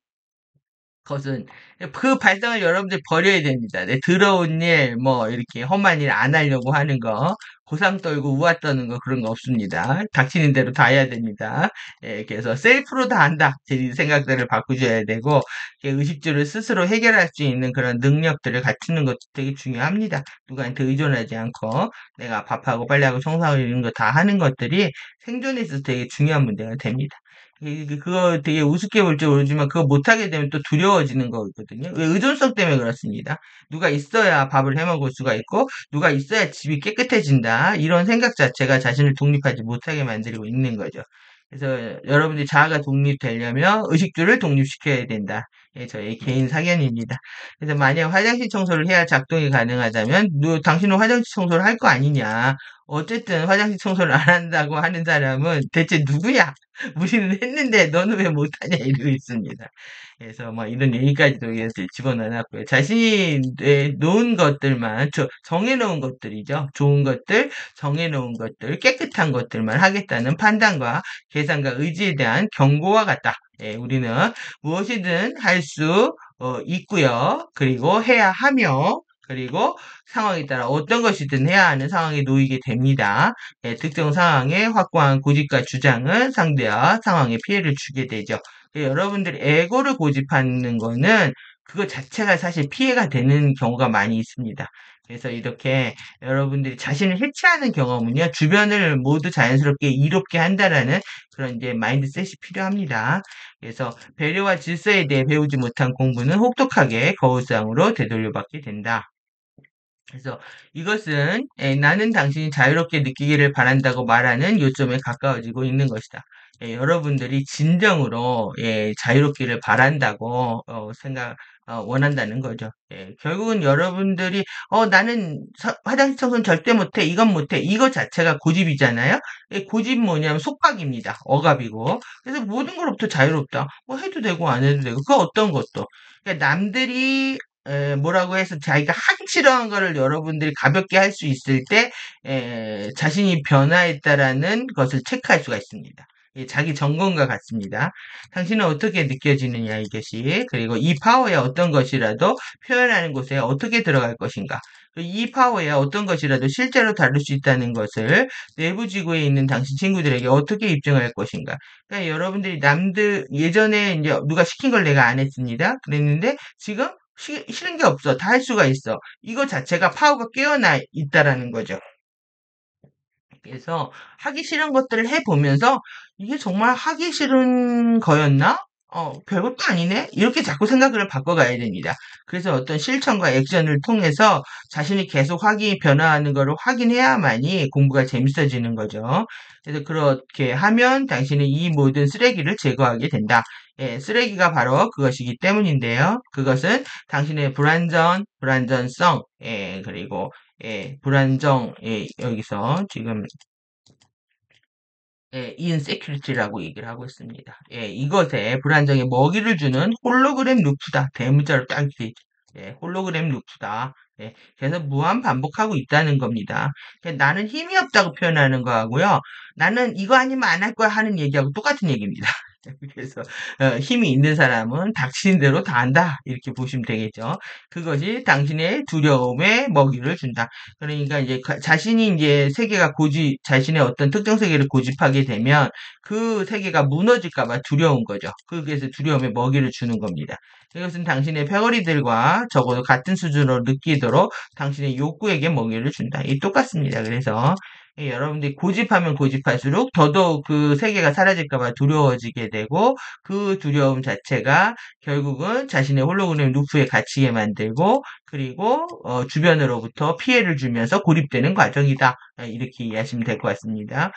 것은 그 발상을 여러분들 버려야 됩니다. 네, 더러운 일, 뭐 이렇게 험한 일 안 하려고 하는 거, 고상 떨고 우아 떠는 거 그런 거 없습니다. 닥치는 대로 다 해야 됩니다. 그래서 셀프로 다 한다. 제 생각들을 바꾸셔야 되고 의식주를 스스로 해결할 수 있는 그런 능력들을 갖추는 것도 되게 중요합니다. 누구한테 의존하지 않고 내가 밥하고 빨래하고 청소하고 이런 거 다 하는 것들이 생존에 있어서 되게 중요한 문제가 됩니다. 그거 되게 우습게 볼지 모르지만 그거 못하게 되면 또 두려워지는 거거든요. 왜? 의존성 때문에 그렇습니다. 누가 있어야 밥을 해 먹을 수가 있고 누가 있어야 집이 깨끗해진다. 이런 생각 자체가 자신을 독립하지 못하게 만들고 있는 거죠. 그래서 여러분들이 자아가 독립되려면 의식주를 독립시켜야 된다. 저의 개인 사견입니다. 그래서 만약 화장실 청소를 해야 작동이 가능하다면 당신은 화장실 청소를 할 거 아니냐. 어쨌든 화장실 청소를 안 한다고 하는 사람은 대체 누구야? 우리는 했는데 너는 왜 못하냐 이러고 있습니다. 그래서 뭐 이런 얘기까지도 이것을 집어넣어놨고요. 자신이 놓은 것들만, 정해놓은 것들이죠. 좋은 것들, 정해놓은 것들, 깨끗한 것들만 하겠다는 판단과 계산과 의지에 대한 경고와 같다. 우리는 무엇이든 할 수 있고요. 그리고 해야 하며 그리고 상황에 따라 어떤 것이든 해야 하는 상황에 놓이게 됩니다. 특정 상황에 확고한 고집과 주장은 상대와 상황에 피해를 주게 되죠. 여러분들이 에고를 고집하는 거는 그거 자체가 사실 피해가 되는 경우가 많이 있습니다. 그래서 이렇게 여러분들이 자신을 해치하는 경험은요, 주변을 모두 자연스럽게 이롭게 한다라는 그런 이제 마인드셋이 필요합니다. 그래서 배려와 질서에 대해 배우지 못한 공부는 혹독하게 거울상으로 되돌려받게 된다. 그래서 이것은 나는 당신이 자유롭게 느끼기를 바란다고 말하는 요점에 가까워지고 있는 것이다. 여러분들이 진정으로 자유롭기를 바란다고 원한다는 거죠. 결국은 여러분들이 나는 화장실 청소는 절대 못해, 이건 못해, 이거 자체가 고집이잖아요. 고집 뭐냐면 속박입니다. 억압이고. 그래서 모든 걸로부터 자유롭다. 뭐 해도 되고 안 해도 되고 그 어떤 것도. 그러니까 남들이 뭐라고 해서 자기가 하기 싫어한 거를 여러분들이 가볍게 할 수 있을 때 자신이 변화했다라는 것을 체크할 수가 있습니다. 자기 점검과 같습니다. 당신은 어떻게 느껴지느냐 이것이 그리고 이 파워에 어떤 것이라도 표현하는 곳에 어떻게 들어갈 것인가 이 파워에 어떤 것이라도 실제로 다룰 수 있다는 것을 내부 지구에 있는 당신 친구들에게 어떻게 입증할 것인가 그러니까 여러분들이 남들 예전에 이제 누가 시킨 걸 내가 안 했습니다. 그랬는데 지금 싫은 게 없어. 다 할 수가 있어. 이거 자체가 파워가 깨어나 있다라는 거죠. 그래서 하기 싫은 것들을 해보면서 이게 정말 하기 싫은 거였나? 별것도 아니네? 이렇게 자꾸 생각을 바꿔가야 됩니다. 그래서 어떤 실천과 액션을 통해서 자신이 계속 변화하는 것을 확인해야만이 공부가 재밌어지는 거죠. 그래서 그렇게 하면 당신은 이 모든 쓰레기를 제거하게 된다. 예, 쓰레기가 바로 그것이기 때문인데요. 그것은 당신의 불안전성, 예, 그리고, 예, 불안정, 예, 여기서 지금 예, 인세큐리티라고 얘기를 하고 있습니다. 예, 이것에 불안정에 먹이를 주는 홀로그램 루프다. 대문자로 딱 돼 있죠. 예, 홀로그램 루프다. 예, 그래서 무한 반복하고 있다는 겁니다. 나는 힘이 없다고 표현하는 거하고요. 나는 이거 아니면 안 할 거야 하는 얘기하고 똑같은 얘기입니다. 그래서 힘이 있는 사람은 닥치는 대로 다 한다. 이렇게 보시면 되겠죠. 그것이 당신의 두려움에 먹이를 준다. 그러니까 이제 자신이 이제 자신의 어떤 특정 세계를 고집하게 되면 그 세계가 무너질까봐 두려운 거죠. 그래서 두려움에 먹이를 주는 겁니다. 이것은 당신의 패거리들과 적어도 같은 수준으로 느끼도록 당신의 욕구에게 먹이를 준다. 이 똑같습니다. 그래서 예, 여러분들이 고집하면 고집할수록 더더욱 그 세계가 사라질까봐 두려워지게 되고 그 두려움 자체가 결국은 자신의 홀로그램 루프에 갇히게 만들고 그리고 주변으로부터 피해를 주면서 고립되는 과정이다. 이렇게 이해하시면 될 것 같습니다.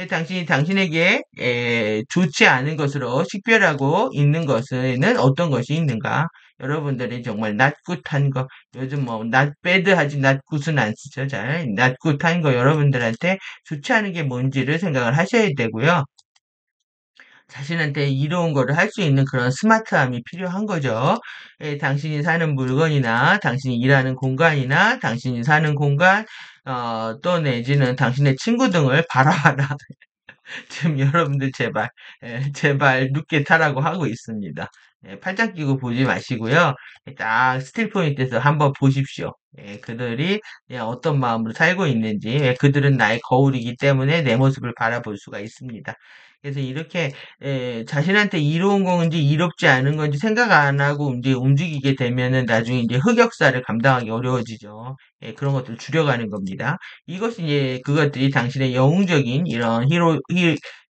당신이 당신에게 좋지 않은 것으로 식별하고 있는 것에는 어떤 것이 있는가? 여러분들이 정말 낫굿한 거, 요즘 뭐 not bad 하지 not good은 안 쓰죠. 잘 not good한 거 여러분들한테 좋지 않은 게 뭔지를 생각을 하셔야 되고요. 자신한테 이로운 거를 할 수 있는 그런 스마트함이 필요한 거죠. 예, 당신이 사는 물건이나 당신이 일하는 공간이나 당신이 사는 공간, 또 내지는 당신의 친구 등을 바라봐라. 지금 여러분들 제발, 예, 제발 눕게 타라고 하고 있습니다. 예, 팔짱 끼고 보지 마시고요. 딱 스틸 포인트에서 한번 보십시오. 예, 그들이 어떤 마음으로 살고 있는지, 예, 그들은 나의 거울이기 때문에 내 모습을 바라볼 수가 있습니다. 그래서 이렇게 자신한테 이로운 건지 이롭지 않은 건지 생각 안 하고 이제 움직이게 되면은 나중에 이제 흑역사를 감당하기 어려워지죠. 예, 그런 것들을 줄여가는 겁니다. 이것이 이제 그것들이 당신의 영웅적인 이런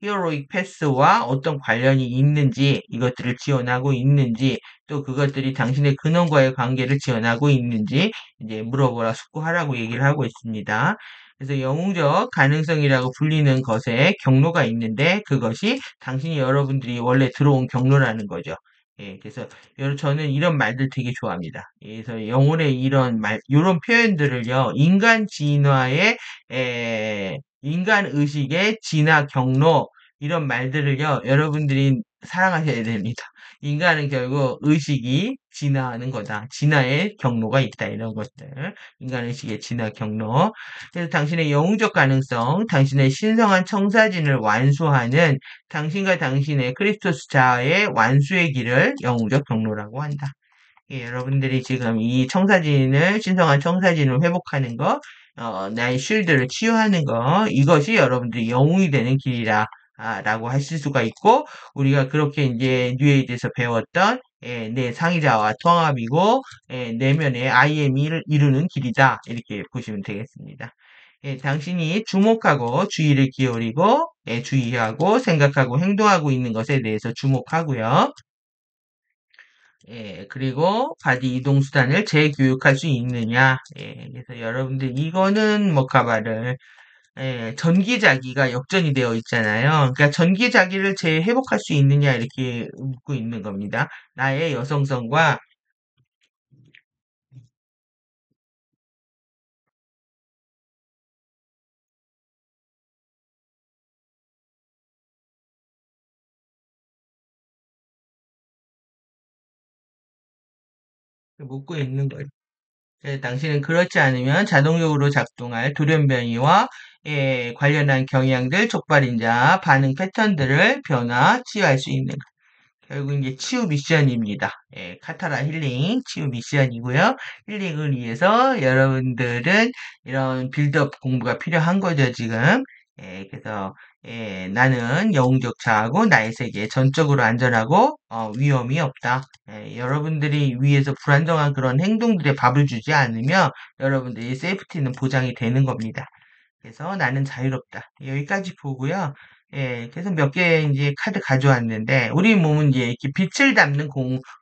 히어로익 패스와 어떤 관련이 있는지, 이것들을 지원하고 있는지, 또 그것들이 당신의 근원과의 관계를 지원하고 있는지, 이제 물어보라, 숙고하라고 얘기를 하고 있습니다. 그래서 영웅적 가능성이라고 불리는 것에 경로가 있는데, 그것이 당신이 여러분들이 원래 들어온 경로라는 거죠. 예, 그래서 저는 이런 말들 되게 좋아합니다. 그래서 영혼의 이런 이런 표현들을요, 인간 의식의 진화 경로, 이런 말들을요, 여러분들이 사랑하셔야 됩니다. 인간은 결국 의식이 진화하는 거다. 진화의 경로가 있다. 이런 것들. 인간 의식의 진화 경로. 그래서 당신의 영웅적 가능성, 당신의 신성한 청사진을 완수하는 당신과 당신의 크리스토스 자아의 완수의 길을 영웅적 경로라고 한다. 예, 여러분들이 지금 이 신성한 청사진을 회복하는 거, 나의 쉴드를 치유하는 거, 이것이 여러분들이 영웅이 되는 길이라, 라고 하실 수가 있고, 우리가 그렇게 이제 뉴에이지에서 배웠던, 내 상의자와 통합이고, 내면의 IM을 이루는 길이다. 이렇게 보시면 되겠습니다. 예, 당신이 주목하고 주의를 기울이고, 주의하고 생각하고 행동하고 있는 것에 대해서 주목하고요. 예, 그리고 바디 이동 수단을 재교육할 수 있느냐. 예, 그래서 여러분들 이거는 뭐 가발을 전기자기가 역전이 되어 있잖아요. 그러니까 전기자기를 재회복할 수 있느냐 이렇게 묻고 있는 겁니다. 나의 여성성과 묻고 있는 거예요. 당신은 그렇지 않으면 자동적으로 작동할 돌연변이와 관련한 경향들, 촉발인자, 반응 패턴들을 치유할 수 있는 결국 이제 치유 미션입니다. 예, 카타라 힐링 치유 미션이고요. 힐링을 위해서 여러분들은 이런 빌드업 공부가 필요한 거죠, 지금. 예, 그래서 나는 영웅적 자아고 나의 세계에 전적으로 안전하고 위험이 없다. 여러분들이 위에서 불안정한 그런 행동들에 밥을 주지 않으면 여러분들이 세이프티는 보장이 되는 겁니다. 그래서 나는 자유롭다. 여기까지 보고요. 그래서 몇 개 이제 카드 가져왔는데, 우리 몸은 이제 이렇게 빛을 담는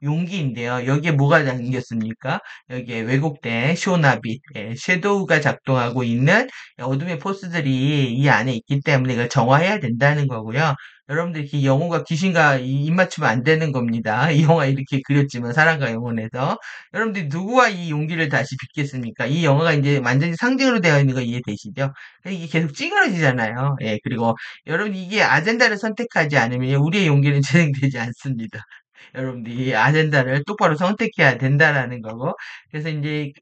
용기인데요. 여기에 뭐가 담겼습니까? 여기에 왜곡된 쇼나비, 섀도우가 작동하고 있는 어둠의 포스들이 이 안에 있기 때문에 이걸 정화해야 된다는 거고요. 여러분들 이렇게 영혼과 귀신과 입맞추면 안 되는 겁니다. 이 영화 이렇게 그렸지만 사랑과 영혼에서 여러분들이 누구와 이 용기를 다시 빚겠습니까? 이 영화가 이제 완전히 상징으로 되어 있는 거 이해되시죠? 이게 계속 찌그러지잖아요. 그리고 여러분 이게 아젠다를 선택하지 않으면 우리의 용기는 진행되지 않습니다. 여러분들이 아젠다를 똑바로 선택해야 된다라는 거고. 그래서 이제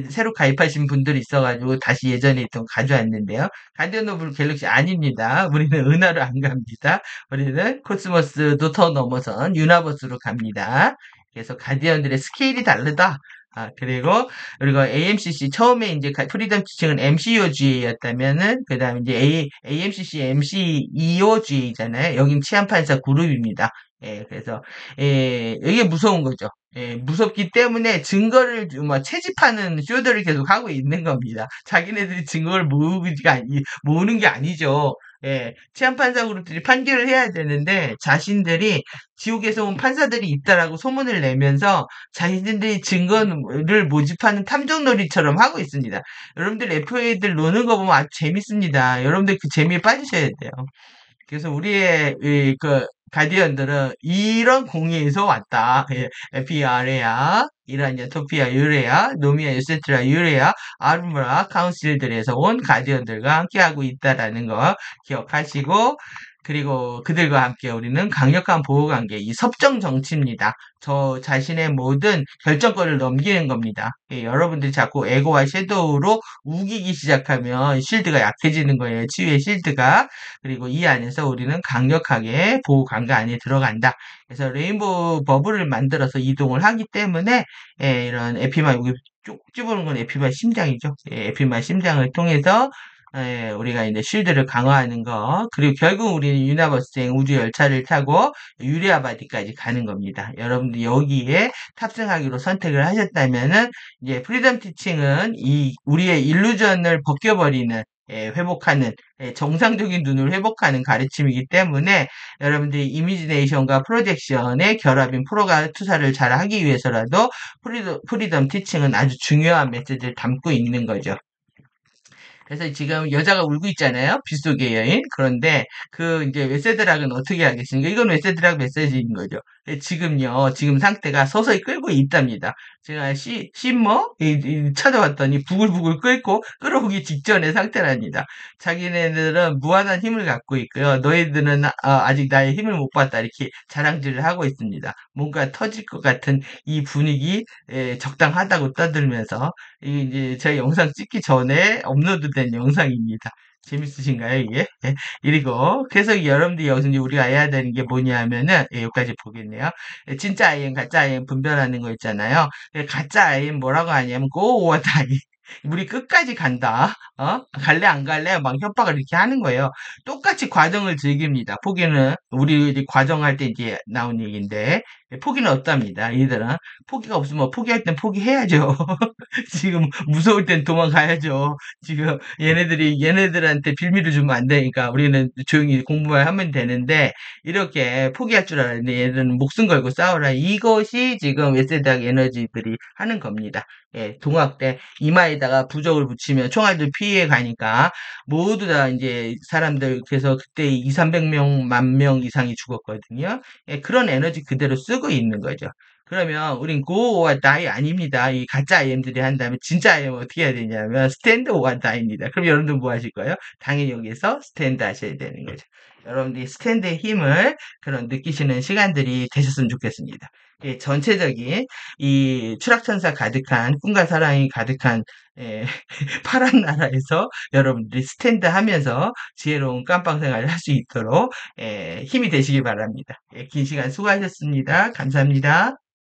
새로 가입하신 분들이 있어가지고 다시 예전에 있던 거 가져왔는데요. 가디언 오브 갤럭시 아닙니다. 우리는 은하로 안 갑니다. 우리는 코스모스도 더 넘어선 유나버스로 갑니다. 그래서 가디언들의 스케일이 다르다. 그리고 AMCC 처음에 이제 프리덤 티칭은 MCOGA였다면은 그 다음에 이제 AMCC MCEOGA잖아요. 여긴 치안판사 그룹입니다. 그래서 이게 무서운 거죠. 무섭기 때문에 증거를 채집하는 쇼들을 계속 하고 있는 겁니다. 자기네들이 증거를 모으는 게 아니죠. 치안판사 그룹들이 판결을 해야 되는데 자신들이 지옥에서 온 판사들이 있다라고 소문을 내면서 자신들이 증거를 모집하는 탐정놀이처럼 하고 있습니다. 여러분들 FA들 노는 거 보면 아주 재밌습니다. 여러분들 그 재미에 빠지셔야 돼요. 그래서 우리의 그 가디언들은 이런 공예에서 왔다. 에피아레아, 이라냐, 토피아, 유레아, 노미아, 유세트라, 유레아, 아르무라, 카운실들에서 온 가디언들과 함께하고 있다라는 거 기억하시고, 그리고 그들과 함께 우리는 강력한 보호관계, 이 섭정 정치입니다. 저 자신의 모든 결정권을 넘기는 겁니다. 여러분들이 자꾸 에고와 섀도우로 우기기 시작하면 실드가 약해지는 거예요. 치유의 실드가. 그리고 이 안에서 우리는 강력하게 보호 관계 안에 들어간다. 그래서 레인보우 버블을 만들어서 이동을 하기 때문에 이런 에피마 여기 쭉 집어오는 건 에피마 심장이죠. 에피마 심장을 통해서 우리가 이제 쉴드를 강화하는 거, 그리고 결국 우리는 유나버스행 우주 열차를 타고 유레아바디까지 가는 겁니다. 여러분들 여기에 탑승하기로 선택을 하셨다면은 이제 프리덤 티칭은 이 우리의 일루전을 벗겨버리는 회복하는 정상적인 눈을 회복하는 가르침이기 때문에 여러분들이 이미지네이션과 프로젝션의 결합인 프로가 투사를 잘 하기 위해서라도 프리덤 티칭은 아주 중요한 메시지를 담고 있는 거죠. 그래서 지금 여자가 울고 있잖아요. 빗속의 여인. 그런데 그 이제 웨세드락은 어떻게 하겠습니까? 이건 웨세드락 메시지인 거죠. 지금요, 지금 상태가 서서히 끌고 있답니다. 제가 찾아왔더니 부글부글 끓고 끌어오기 직전의 상태랍니다. 자기네들은 무한한 힘을 갖고 있고요. 너희들은 아직 나의 힘을 못 봤다. 이렇게 자랑질을 하고 있습니다. 뭔가 터질 것 같은 이 분위기 적당하다고 떠들면서 이제 제 영상 찍기 전에 업로드된 영상입니다. 재밌으신가요, 이게? 그리고 그래서 여러분들이 여기서 이제 우리가 해야 되는 게 뭐냐면은 여기까지 보겠네요. 진짜 아이엠, 가짜 아이엠 분별하는 거 있잖아요. 가짜 아이엠 뭐라고 하냐면 go or die. 우리 끝까지 간다. 갈래 안 갈래? 막 협박을 이렇게 하는 거예요. 똑같이 과정을 즐깁니다. 포기는 우리 과정할 때 이제 나온 얘기인데 포기는 없답니다. 이들은 포기가 없으면 포기할 땐 포기해야죠. 지금 무서울 땐 도망가야죠. 지금 얘네들한테 빌미를 주면 안 되니까 우리는 조용히 공부만 하면 되는데 이렇게 포기할 줄 알았는데 얘들은 목숨 걸고 싸우라. 이것이 지금 웨세드학 에너지들이 하는 겁니다. 동학 때 이마에다가 부적을 붙이면 총알들 피해 가니까 모두 다 이제 사람들 그래서 그때 2, 300명, 10,000명 이상이 죽었거든요. 그런 에너지 그대로 쓰고 있는 거죠. 그러면 우린 go or die 아닙니다. 이 가짜 IM들이 한다면 진짜 IM 어떻게 해야 되냐면 stand or die입니다. 그럼 여러분들 뭐 하실 거예요? 당연히 여기서 스탠드 하셔야 되는 거죠. 여러분들이 스탠드의 힘을 그런 느끼시는 시간들이 되셨으면 좋겠습니다. 전체적인 이 추락천사 가득한 꿈과 사랑이 가득한 파란 나라에서 여러분들이 스탠드 하면서 지혜로운 깜빵 생활을 할 수 있도록 힘이 되시기 바랍니다. 긴 시간 수고하셨습니다. 감사합니다.